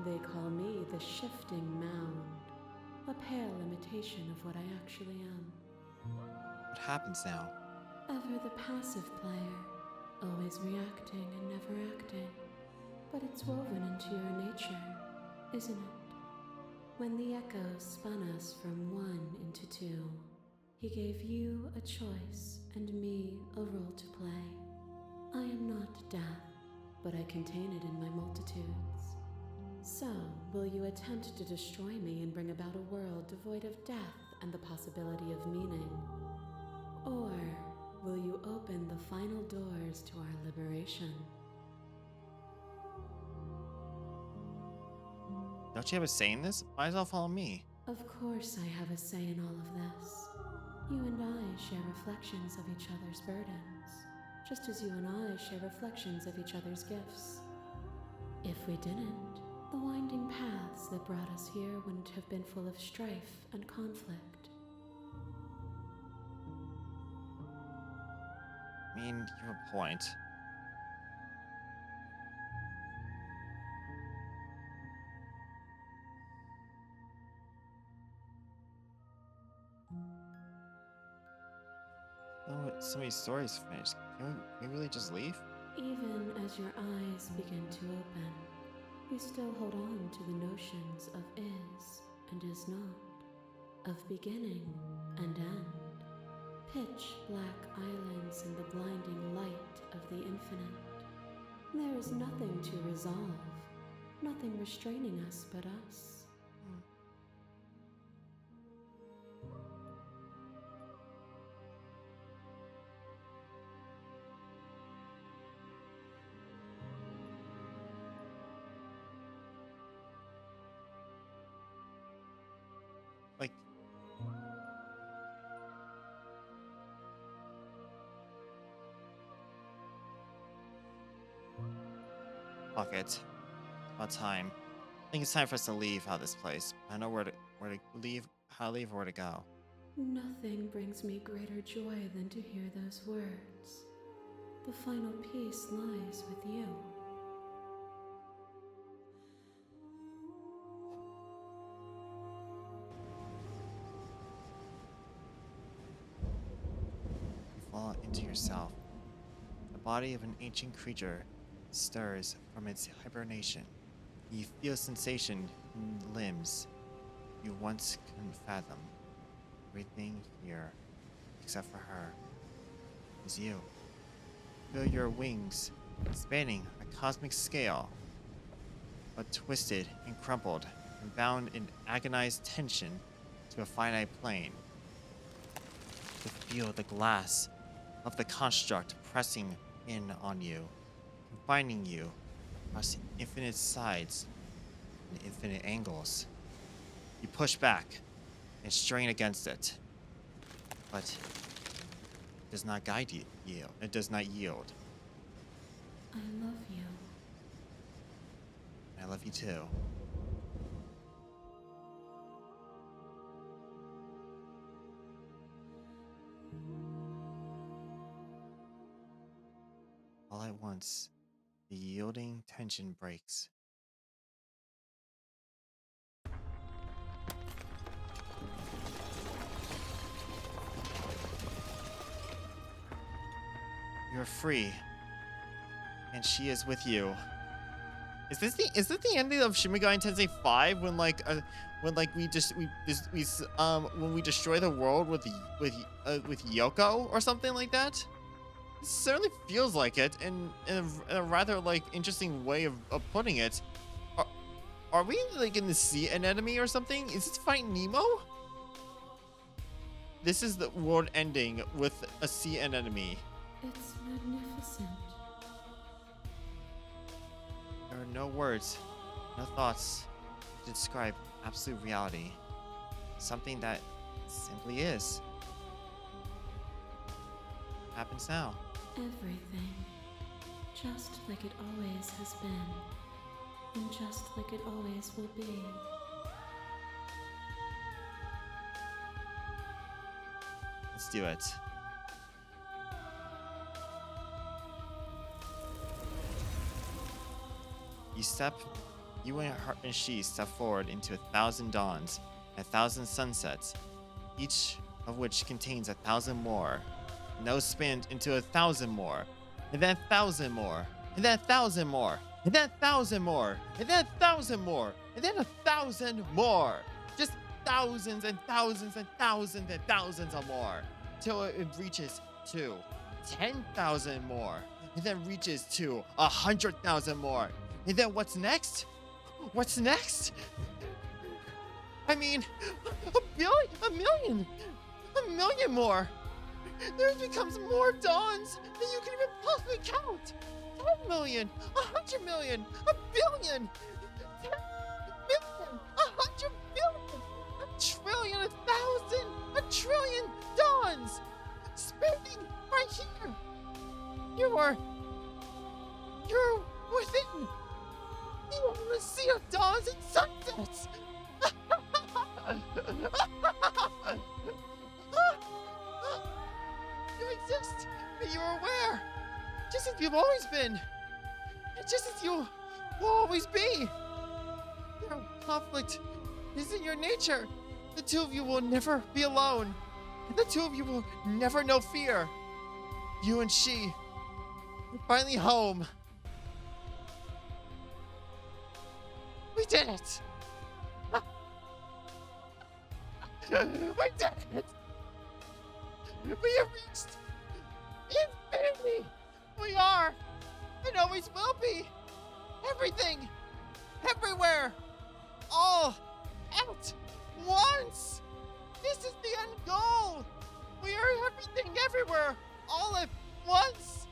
They call me the shifting mound, a pale imitation of what I actually am. What happens now? Ever the passive player, always reacting and never acting. But it's woven into your nature, isn't it? When the echo spun us from one into two, he gave you a choice and me a role to play. I am not death, but I contain it in my multitudes. So, will you attempt to destroy me and bring about a world devoid of death and the possibility of meaning? Or will you open the final doors to our liberation? Don't you have a say in this? Might as well follow me. Of course I have a say in all of this. You and I share reflections of each other's burdens, just as you and I share reflections of each other's gifts. If we didn't, the winding paths that brought us here wouldn't have been full of strife and conflict. I mean, you have a point. Oh, so many stories finished. Can we really just leave? Even as your eyes begin to open, you still hold on to the notions of is and is not, of beginning and end, pitch black islands in the blinding light of the infinite. There is nothing to resolve, nothing restraining us but us. Like, fuck it. About time. I think it's time for us to leave out this place. I know where to leave, how to leave, or where to go. Nothing brings me greater joy than to hear those words. The final peace lies with you. You fall into yourself. The body of an ancient creature stirs from its hibernation. You feel sensation in limbs. you once couldn't fathom. Everything here, except for her, is you. Feel your wings spanning a cosmic scale, but twisted and crumpled and bound in agonized tension to a finite plane. To feel the glass of the construct pressing in on you, confining you across infinite sides and infinite angles. You push back and strain against it, but it does not guide you. It does not yield. I love you. I love you too. All at once, the yielding tension breaks. You're free, and she is with you. Is this the ending of Shin Megami Tensei 5 when when we destroy the world with Yoko or something like that? It certainly feels like it, in a rather like interesting way of putting it. Are we like in the sea anemone or something? Is this Fight Nemo? This is the world ending with a sea anemone. It's magnificent. There are no words, no thoughts to describe absolute reality. Something that simply is. Happens now. Everything. Just like it always has been. And just like it always will be. Let's do it. You and she step forward into 1,000 dawns, 1,000 sunsets, each of which contains 1,000 more. And those spin into 1,000 more, and then 1,000 more, and then 1,000 more, and then 1,000 more, and then 1,000 more, and then 1,000 more. Just thousands and thousands and thousands and thousands of more, till it reaches to 10,000 more, and then reaches to 100,000 more. And then what's next? What's next? I mean, a million more. There becomes more dawns than you can even possibly count. 10 million, 100 million, a billion, 10 million, 100 billion, a trillion, 1,000, a trillion dawns spinning right here. You're within. You want to see a dawns and sunsets. You exist, and you're aware, just as you've always been, and just as you will always be. Your conflict is in your nature. The two of you will never be alone, and the two of you will never know fear. You and she are finally home. We did it! We did it! We have reached infinity! We are, and always will be, everything, everywhere, all at once! This is the end goal! We are everything, everywhere, all at once!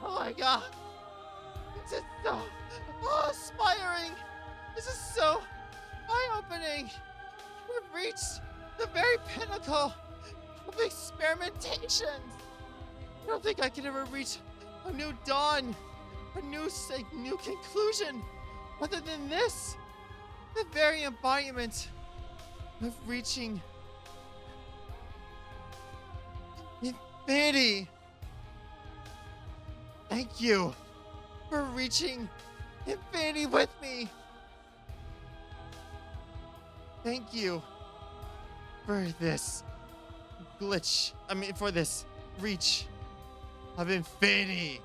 Oh my god! This is so inspiring! This is so eye-opening! We've reached the very pinnacle of experimentations! I don't think I could ever reach a new dawn, a new conclusion, other than this. The very embodiment of reaching infinity. Thank you for reaching infinity with me. Thank you for this glitch. For this reach of infinity.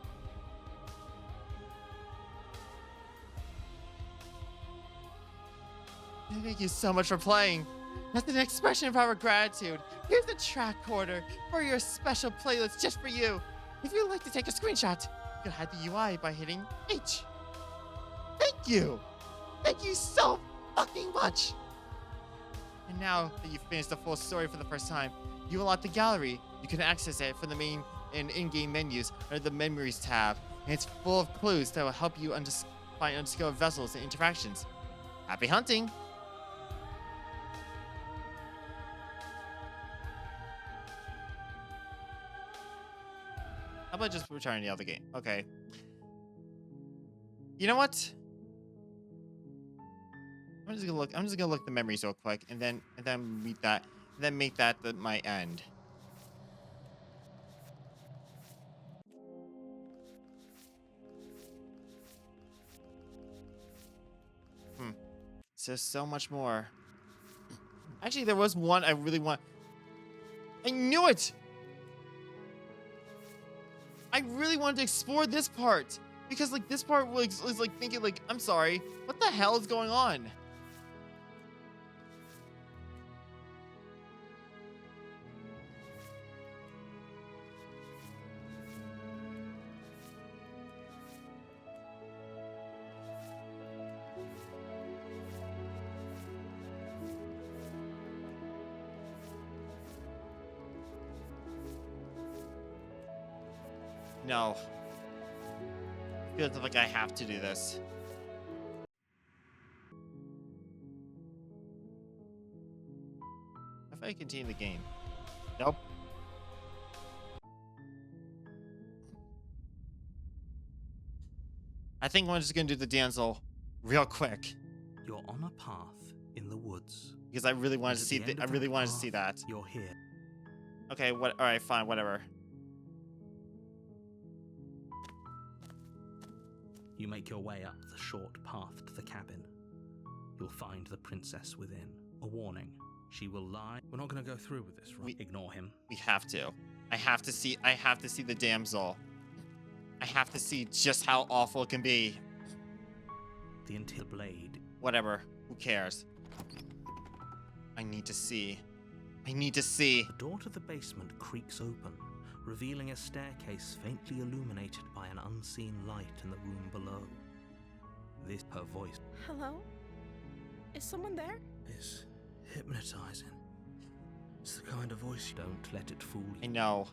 Thank you so much for playing. That's an expression of our gratitude. Here's the track order for your special playlist just for you. If you'd like to take a screenshot, you can hide the UI by hitting H. Thank you. Thank you so fucking much. And now that you've finished the full story for the first time, you unlock the gallery. You can access it from the main and in-game menus under the Memories tab. And it's full of clues that will help you find undiscovered vessels and interactions. Happy hunting! How about just returning the other game? Okay. You know what? I'm just gonna look the memories real quick, and then make that my end. So much more. Actually, there was one I really want. I knew it. I really wanted to explore this part because like this part was like thinking like, I'm sorry, what the hell is going on? No. Feels like I have to do this. If I continue the game. Nope. I think I'm just gonna do the damsel real quick. You're on a path in the woods. Because I really wanted to see that. You're here. Okay, alright, fine, whatever. You make your way up the short path to the cabin. You'll find the princess within. A warning. She will lie. We're not going to go through with this, right? Ignore him. We have to. I have to see the damsel. I have to see just how awful it can be. The until blade. Whatever. Who cares? I need to see. The door to the basement creaks open, revealing a staircase faintly illuminated by an unseen light in the room below. This her voice. Hello? Is someone there? Is hypnotizing. It's the kind of voice you don't let it fool you. I know.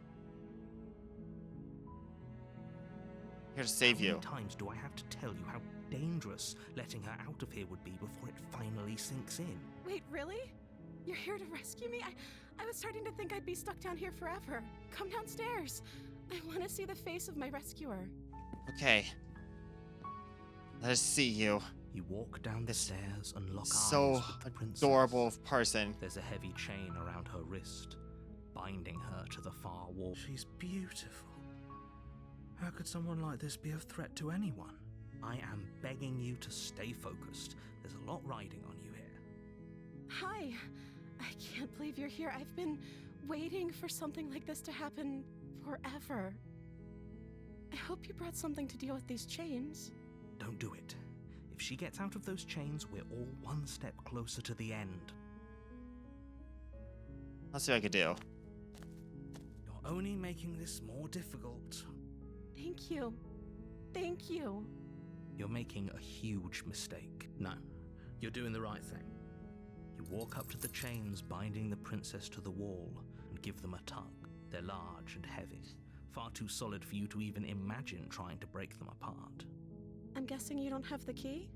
Here to save you. How many times do I have to tell you how dangerous letting her out of here would be before it finally sinks in? Wait, really? You're here to rescue me? I was starting to think I'd be stuck down here forever. Come downstairs. I want to see the face of my rescuer. Okay. Let us see you. You walk down the stairs and lock eyes So with the princess. adorable person. There's a heavy chain around her wrist, binding her to the far wall. She's beautiful. How could someone like this be a threat to anyone? I am begging you to stay focused. There's a lot riding on you here. Hi. I can't believe you're here. I've been waiting for something like this to happen forever. I hope you brought something to deal with these chains. Don't do it. If she gets out of those chains, we're all one step closer to the end. Let's see what I can do. You're only making this more difficult. Thank you. Thank you. You're making a huge mistake. No, you're doing the right thing. You walk up to the chains binding the princess to the wall and give them a tug. They're large and heavy, far too solid for you to even imagine trying to break them apart. I'm guessing you don't have the key?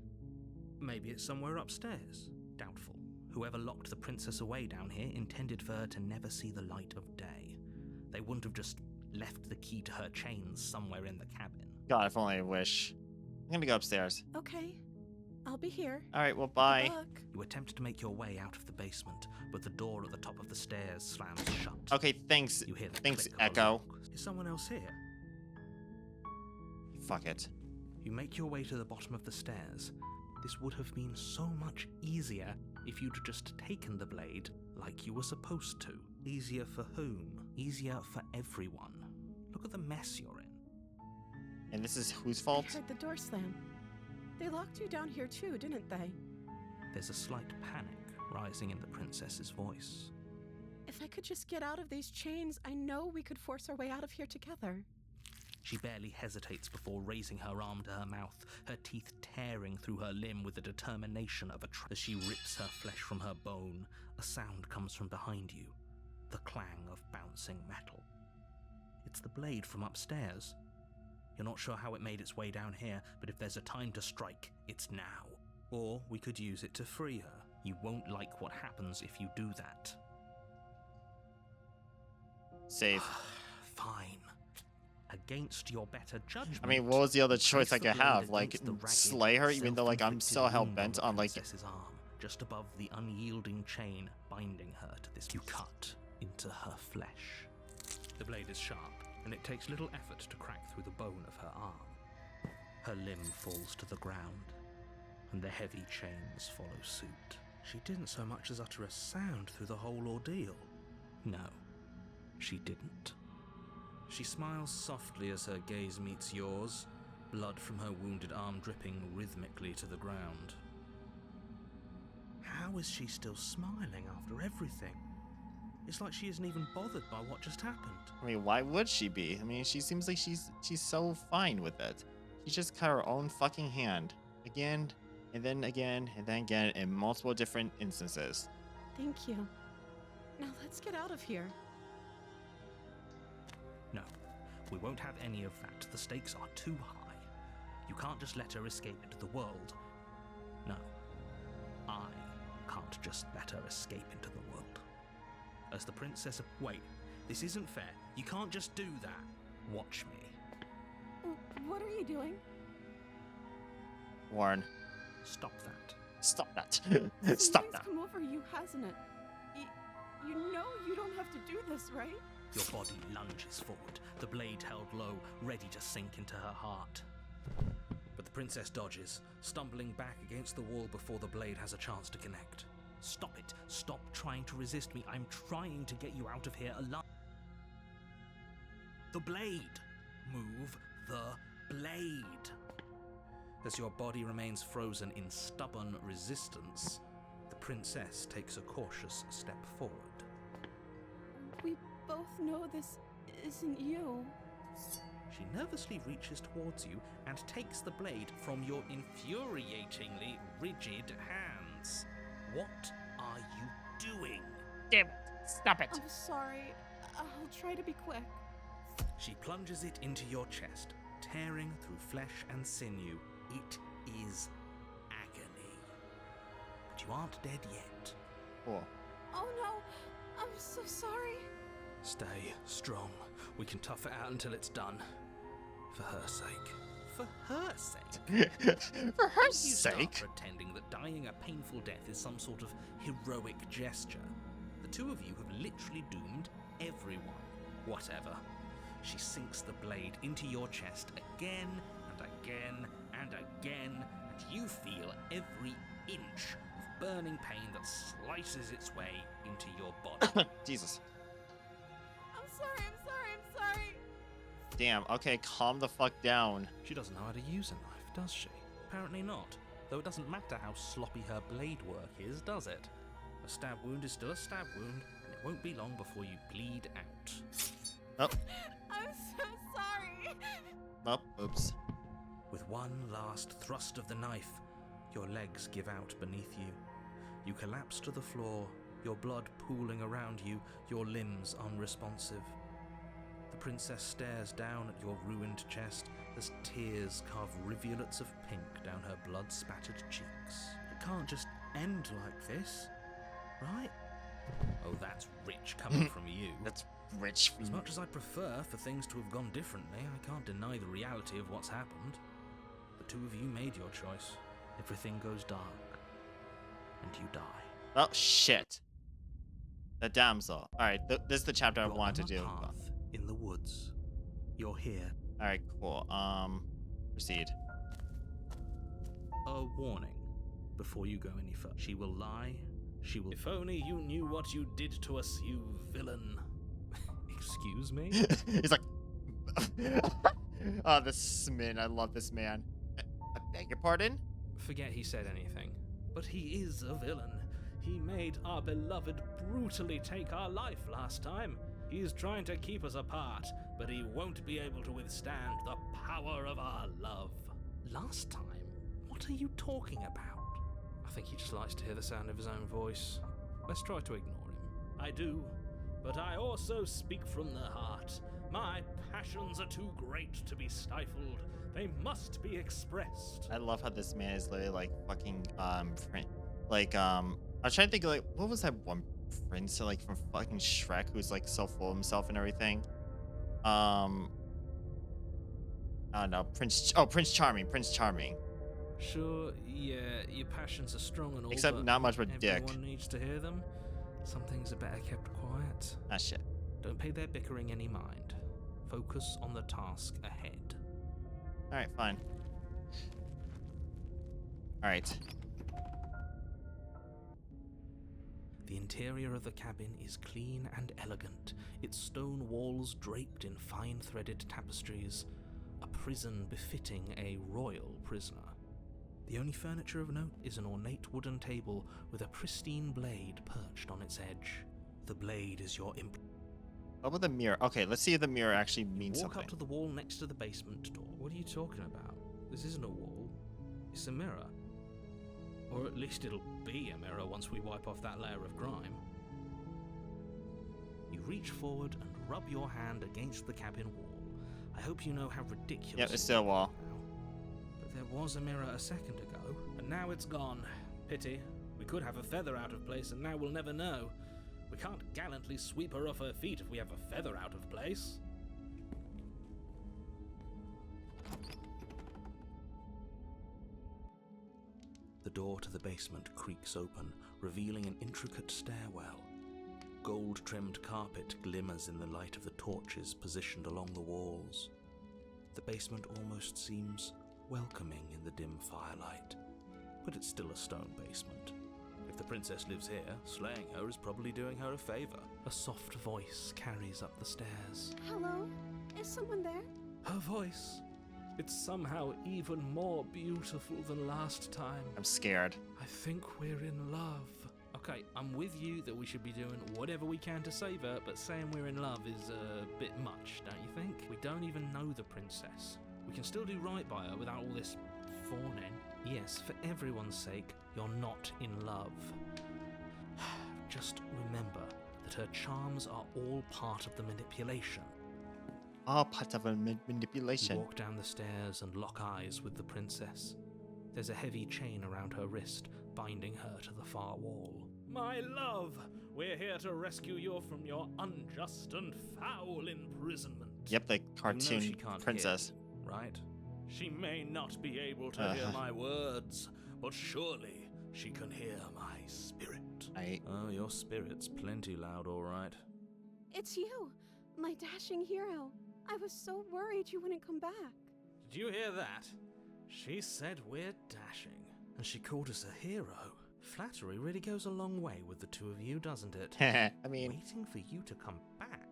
Maybe it's somewhere upstairs. Doubtful. Whoever locked the princess away down here intended for her to never see the light of day. They wouldn't have just left the key to her chains somewhere in the cabin. God, if only I wish. I'm gonna go upstairs. Okay. I'll be here. All right, well, Good bye. luck. You attempt to make your way out of the basement, but the door at the top of the stairs slams shut. Okay, thanks. You hear the Thanks, click of a Echo. lock. Is someone else here? Fuck it. You make your way to the bottom of the stairs. This would have been so much easier if you'd just taken the blade like you were supposed to. Easier for whom? Easier for everyone. Look at the mess you're in. And this is whose I fault? heard the door slam. They locked you down here too, didn't they? There's a slight panic rising in the princess's voice. If I could just get out of these chains, I know we could force our way out of here together. She barely hesitates before raising her arm to her mouth, her teeth tearing through her limb with the determination of a as she rips her flesh from her bone. A sound comes from behind you, the clang of bouncing metal. It's the blade from upstairs. You're not sure how it made its way down here, but if there's a time to strike, it's now. Or we could use it to free her. You won't like what happens if you do that. Save. Fine. Against your better judgment. I mean, what was the other choice place I the could blade have? Like, against the ragged, slay her, even though, like, I'm self-inflicted so hell wound bent the on, like, princess's arm, just above the unyielding chain binding her to this. You cut into her flesh. The blade is sharp, and it takes little effort to crack through the bone of her arm. Her limb falls to the ground, and the heavy chains follow suit. She didn't so much as utter a sound through the whole ordeal. No, she didn't. She smiles softly as her gaze meets yours, blood from her wounded arm dripping rhythmically to the ground. How is she still smiling after everything? It's like she isn't even bothered by what just happened. I mean, why would she be? I mean, she seems like she's so fine with it. She just cut her own fucking hand again, and then again, and then again in multiple different instances. Thank you. Now let's get out of here. No, we won't have any of that. The stakes are too high. You can't just let her escape into the world. No, I can't just let her escape into the world. As the princess... Wait, this isn't fair. You can't just do that. Watch me. What are you doing? Warren, Stop that. stop that. Stop Something's that. come over you, hasn't it? You know you don't have to do this, right? Your body lunges forward, the blade held low, ready to sink into her heart. But the princess dodges, stumbling back against the wall before the blade has a chance to connect. Stop it. Stop trying to resist me. I'm trying to get you out of here alive. The blade. Move the blade. As your body remains frozen in stubborn resistance, the princess takes a cautious step forward. We both know this isn't you. She nervously reaches towards you and takes the blade from your infuriatingly rigid hands. What are you doing? Damn it. Stop it. I'm sorry. I'll try to be quick. She plunges it into your chest, tearing through flesh and sinew. It is agony. But you aren't dead yet. Cool. Oh no, I'm so sorry. Stay strong. We can tough it out until it's done. For her sake. For her sake. For her You start sake. pretending that dying a painful death is some sort of heroic gesture. The two of you have literally doomed everyone. Whatever. She sinks the blade into your chest again and again and again, and you feel every inch of burning pain that slices its way into your body. Jesus. I'm sorry. Damn. Okay, calm the fuck down. She doesn't know how to use a knife, does she? Apparently not. Though it doesn't matter how sloppy her blade work is, does it? A stab wound is still a stab wound, and it won't be long before you bleed out. Oh. I'm so sorry. Oh. Oops. With one last thrust of the knife, your legs give out beneath you. You collapse to the floor, your blood pooling around you, your limbs unresponsive. The princess stares down at your ruined chest as tears carve rivulets of pink down her blood-spattered cheeks. It can't just end like this, right? Oh, that's rich coming from you. That's rich. As much as I prefer for things to have gone differently, I can't deny the reality of what's happened. The two of you made your choice. Everything goes dark, and you die. Oh, shit. The damsel. Alright, this is the chapter I You're wanted to on a do. path in the woods. You're here. Alright, cool. Proceed. A warning before you go any further. She will lie. She will. If only you knew what you did to us, you villain. Excuse me? He's like, oh, this man. I love this man. I beg your pardon? Forget he said anything. But he is a villain. He made our beloved brutally take our life last time. He's trying to keep us apart, but he won't be able to withstand the power of our love. Last time? What are you talking about? I think he just likes to hear the sound of his own voice. Let's try to ignore him. I do, but I also speak from the heart. My passions are too great to be stifled. They must be expressed. I love how this man is literally like fucking, I was trying to think, like, what was that one prince, like, from fucking Shrek who's, like, so full of himself and everything? I don't know, Prince Charming. Sure, yeah, your passions are strong and all, Except but not much of a dick. everyone needs to hear them. Some things are better kept quiet. Ah, shit. Don't pay their bickering any mind. Focus on the task ahead. Alright, fine. Alright. The interior of the cabin is clean and elegant, its stone walls draped in fine-threaded tapestries, a prison befitting a royal prisoner. The only furniture of note is an ornate wooden table with a pristine blade perched on its edge. The blade is your What about the mirror? Okay, let's see if the mirror actually means Walk something. up to the wall next to the basement door. What are you talking about? This isn't a wall. It's a mirror. Or at least it'll be a mirror once we wipe off that layer of grime. You reach forward and rub your hand against the cabin wall. I hope you know how ridiculous Yep, it's still a wall. now. But there was a mirror a second ago, and now it's gone. Pity. We could have a feather out of place, and now we'll never know. We can't gallantly sweep her off her feet if we have a feather out of place. The door to the basement creaks open, revealing an intricate stairwell. Gold-trimmed carpet glimmers in the light of the torches positioned along the walls. The basement almost seems welcoming in the dim firelight, but it's still a stone basement. If the princess lives here, slaying her is probably doing her a favor. A soft voice carries up the stairs. Hello? Is someone there? Her voice. It's somehow even more beautiful than last time. I'm scared. I think we're in love. Okay, I'm with you that we should be doing whatever we can to save her, but saying we're in love is a bit much, don't you think? We don't even know the princess. We can still do right by her without all this fawning. Yes, for everyone's sake, you're not in love. Just remember that her charms are all part of the manipulation. All part of a You manipulation. walk down the stairs and lock eyes with the princess. There's a heavy chain around her wrist, binding her to the far wall. My love, we're here to rescue you from your unjust and foul imprisonment. Yep, the You know cartoon she can't princess. hear, right? She may not be able to hear my words, but surely she can hear my spirit. Oh, your spirit's plenty loud, all right. It's you, my dashing hero. I was so worried you wouldn't come back. Did you hear that? She said we're dashing, and she called us a hero. Flattery really goes a long way with the two of you, doesn't it? I mean, Waiting for you to come back.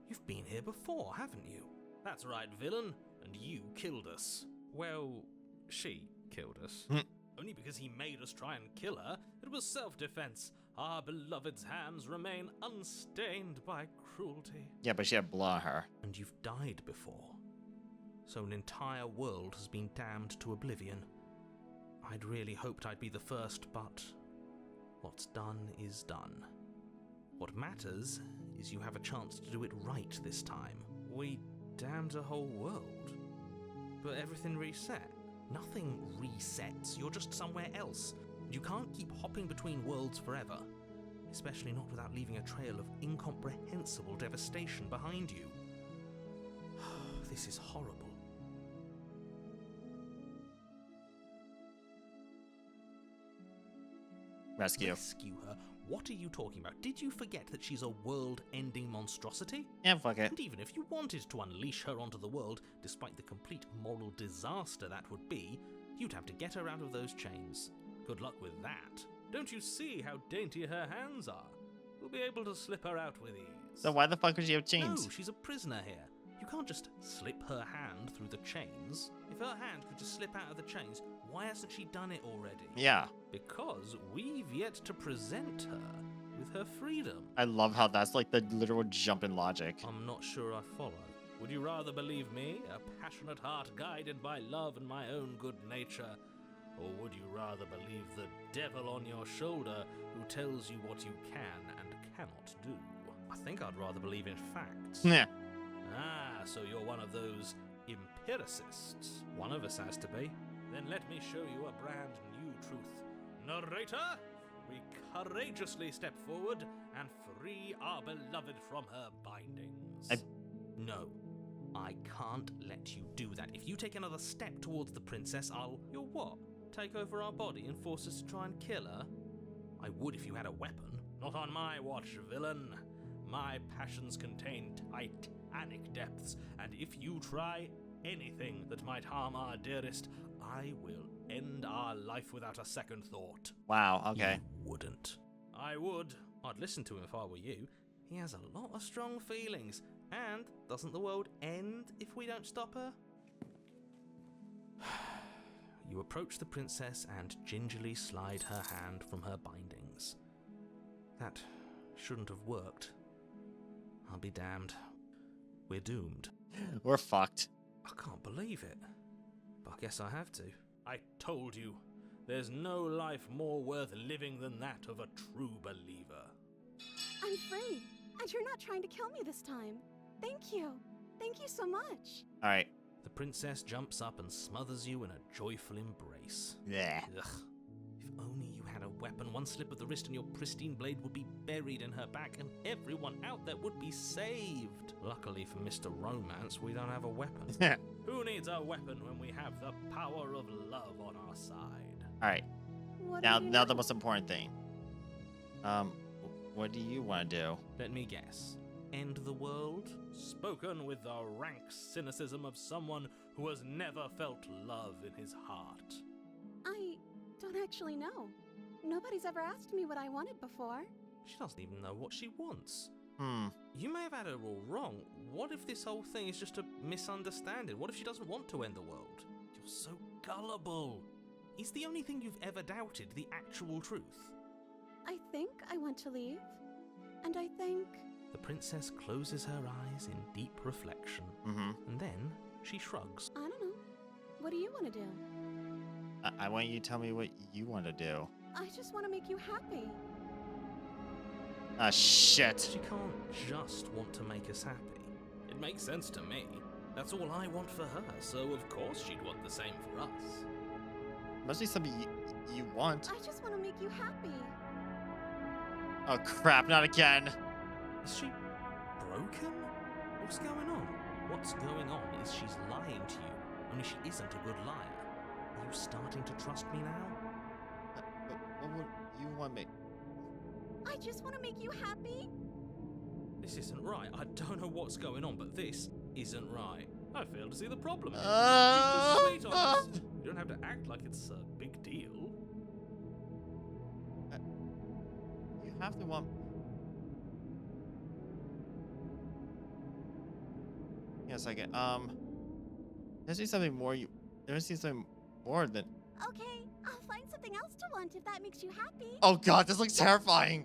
You've been here before, haven't you? That's right, villain. And you killed us. Well, she killed us. Only because he made us try and kill her. It was self-defense. Our beloved's hands remain unstained by cruelty. yeah, but she had blood on her. And you've died before. So an entire world has been damned to oblivion. I'd really hoped I'd be the first, but what's done is done. What matters is you have a chance to do it right this time. We damned a whole world, but everything reset. Nothing resets, you're just somewhere else. You can't keep hopping between worlds forever, especially not without leaving a trail of incomprehensible devastation behind you. This is horrible. Rescue. Rescue her? What are you talking about? Did you forget that she's a world-ending monstrosity? Yeah, fuck it. And even if you wanted to unleash her onto the world, despite the complete moral disaster that would be, you'd have to get her out of those chains. Good luck with that. Don't you see how dainty her hands are? We'll be able to slip her out with ease. So why the fuck would she have chains? No, she's a prisoner here. You can't just slip her hand through the chains. If her hand could just slip out of the chains, why hasn't she done it already? Yeah. Because we've yet to present her with her freedom. I love how that's like the literal jump in logic. I'm not sure I follow. Would you rather believe me, a passionate heart guided by love and my own good nature? Or would you rather believe the devil on your shoulder who tells you what you can and cannot do? I think I'd rather believe in facts. Yeah. Ah, so you're one of those empiricists. One of us has to be. Then let me show you a brand new truth. Narrator, we courageously step forward and free our beloved from her bindings. No, I can't let you do that. If you take another step towards the princess, You'll what? Take over our body and force us to try and kill her? I would if you had a weapon. Not on my watch, villain. My passions contain titanic depths, and if you try anything that might harm our dearest, I will end our life without a second thought. Wow, okay. You wouldn't. I would. I'd listen to him if I were you. He has a lot of strong feelings. And doesn't the world end if we don't stop her? You approach the princess and gingerly slide her hand from her bindings. That shouldn't have worked. I'll be damned. We're doomed. We're fucked. I can't believe it. But I guess I have to. I told you, there's no life more worth living than that of a true believer. I'm free, and you're not trying to kill me this time. Thank you. Thank you so much. All right. The princess jumps up and smothers you in a joyful embrace. Yeah. Ugh. If only you had a weapon, one slip of the wrist and your pristine blade would be buried in her back and everyone out there would be saved. Luckily for Mr. Romance, we don't have a weapon. Who needs a weapon when we have the power of love on our side? All right. What Now, do you now know? the most important thing. What do you want to do? Let me guess. End the world? Spoken with the rank cynicism of someone who has never felt love in his heart. I don't actually know. Nobody's ever asked me what I wanted before. She doesn't even know what she wants. Hmm. You may have had her all wrong. What if this whole thing is just a misunderstanding? What if she doesn't want to end the world? You're so gullible. Is the only thing you've ever doubted the actual truth? I think I want to leave. And I think... The princess closes her eyes in deep reflection, and then she shrugs. I don't know. What do you want to do? I want you to tell me what you want to do. I just want to make you happy. Ah, shit. She can't just want to make us happy. It makes sense to me. That's all I want for her, so of course she'd want the same for us. Must be something you want. I just want to make you happy. Oh, crap, not again. Is she broken? What's going on? What's going on is she's lying to you, only she isn't a good liar. Are you starting to trust me now? What would you want me? I just want to make you happy. This isn't right. I don't know what's going on, but this isn't right. I fail to see the problem. She's just sweet on us. You don't have to act like it's a big deal. You have to want... Yes, I get. There's something more. There's something more than. Okay, I'll find something else to want if that makes you happy. Oh God, this looks terrifying.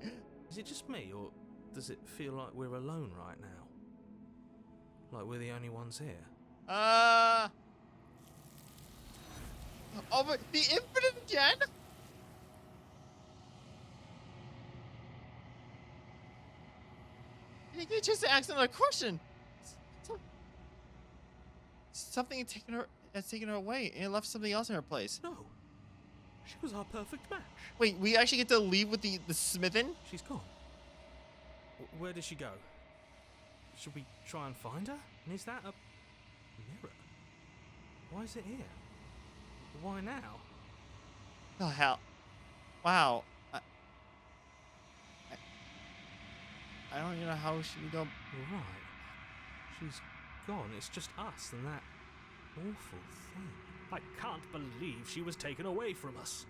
Is it just me, or does it feel like we're alone right now? Like we're the only ones here? Oh, but the infinite again? You can just ask another question. Something has taken her away and left something else in her place. No. She was our perfect match. Wait, we actually get to leave with the Smithin? She's gone. Where did she go? Should we try and find her? And is that a mirror? Why is it here? Why now? Oh hell! Wow, I don't even know how should we go. You're right. She's gone. It's just us and that awful thing. I can't believe she was taken away from us.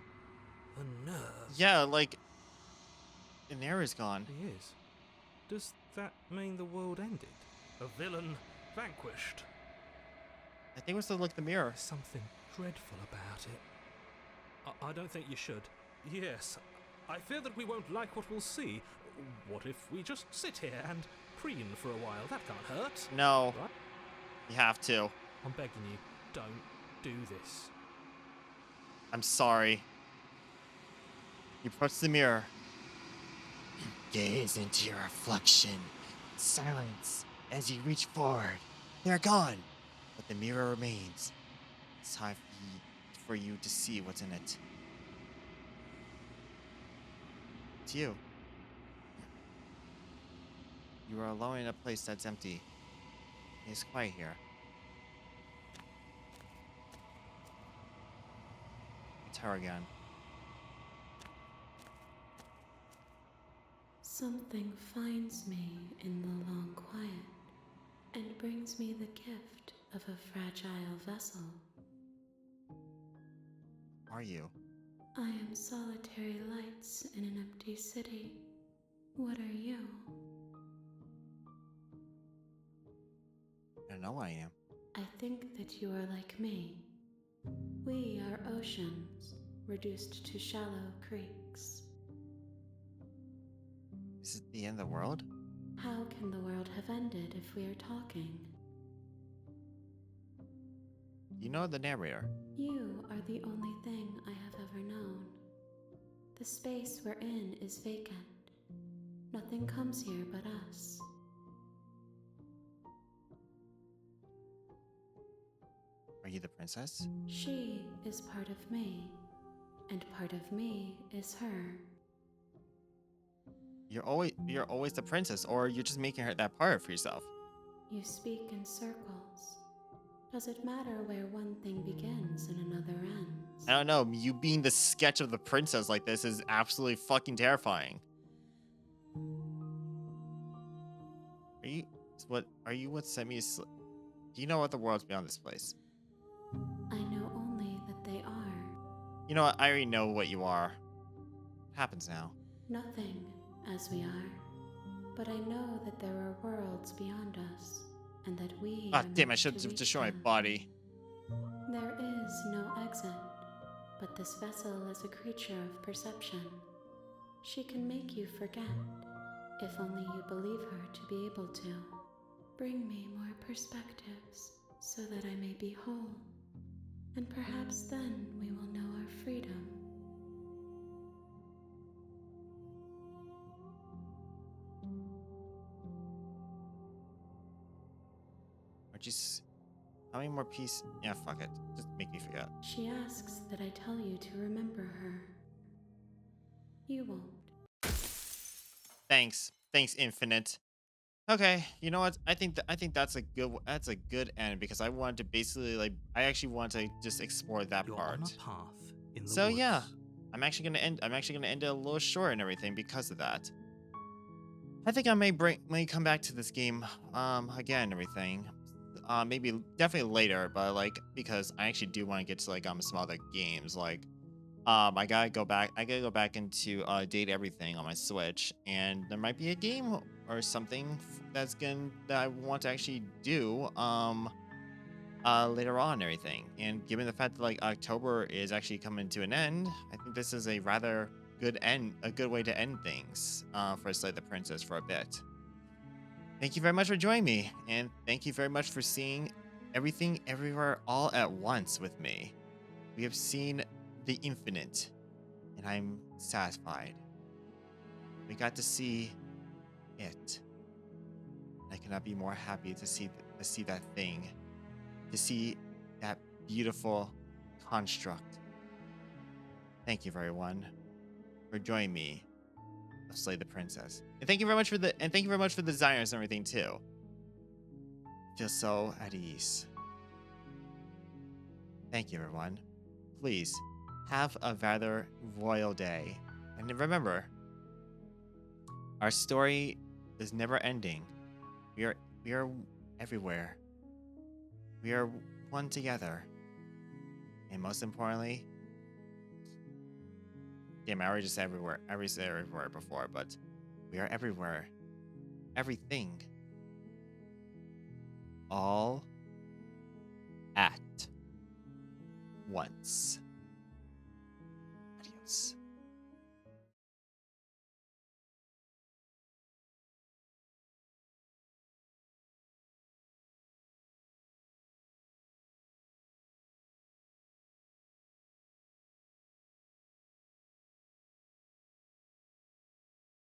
The nerve. Yeah, like, Inara's gone. He is. Does that mean the world ended? A villain vanquished. I think we're supposed to look at the mirror. There's something dreadful about it. I don't think you should. Yes, I fear that we won't like what we'll see. What if we just sit here and preen for a while? That can't hurt. No, Right? you have to. I'm begging you, don't do this. I'm sorry. You approach the mirror. Gaze into your reflection. Silence as you reach forward. They're gone, but the mirror remains. It's time for you to see what's in it. It's you. You are alone in a place that's empty. It's quiet here. It's her again. Something finds me in the long quiet and brings me the gift of a fragile vessel. Are you? I am solitary lights in an empty city. What are you? I don't know what I am. I think that you are like me. We are oceans, reduced to shallow creeks. Is it the end of the world? How can the world have ended if we are talking? You know the narrator. You are the only thing I have ever known. The space we're in is vacant. Nothing comes here but us. Are you the princess? She is part of me, and part of me is her. You're always the princess, or you're just making her that part for yourself. You speak in circles. Does it matter where one thing begins and another ends? I don't know. You being the sketch of the princess like this is absolutely fucking terrifying. Are you what sent me to sleep? Do you know what the world's beyond this place? I know only that they are. You know what? I already know what you are. What happens now? Nothing, as we are. But I know that there are worlds beyond us, and that we Ah, are damn! I meant should to have reach destroyed my them. body. There is no exit, but this vessel is a creature of perception. She can make you forget, if only you believe her to be able to. Bring me more perspectives, so that I may be whole, and perhaps then we will know our freedom. Or just how many more pieces? Yeah, fuck it. Just make me forget. She asks that I tell you to remember her. You won't. Thanks, Infinite. Okay, you know what? I think that's a good end because I wanted to basically I actually want to just explore that You're part. on a path in the So woods. yeah, I'm actually gonna end it a little short and everything because of that. I think I may come back to this game again and everything. Maybe definitely later, but because I actually do want to get to some other games I gotta go back into Date Everything on my Switch, and there might be a game or something that I want to actually do later on and everything. And given the fact that October is actually coming to an end, I think this is a rather good way to end things for Slay the Princess for a bit. Thank you very much for joining me, and thank you very much for seeing Everything Everywhere All at Once with me. We have seen the infinite, and I'm satisfied. We got to see it. I cannot be more happy to see that thing, to see that beautiful construct. Thank you, everyone, for joining me of Slay the Princess, and thank you very much for the designers and everything too. I feel so at ease. Thank you, everyone. Please have a rather royal day. And remember, our story is never ending. We are everywhere. We are one together. And most importantly, damn, I already just said everywhere. I already said everywhere before, but we are everywhere. Everything. All at once. Adios.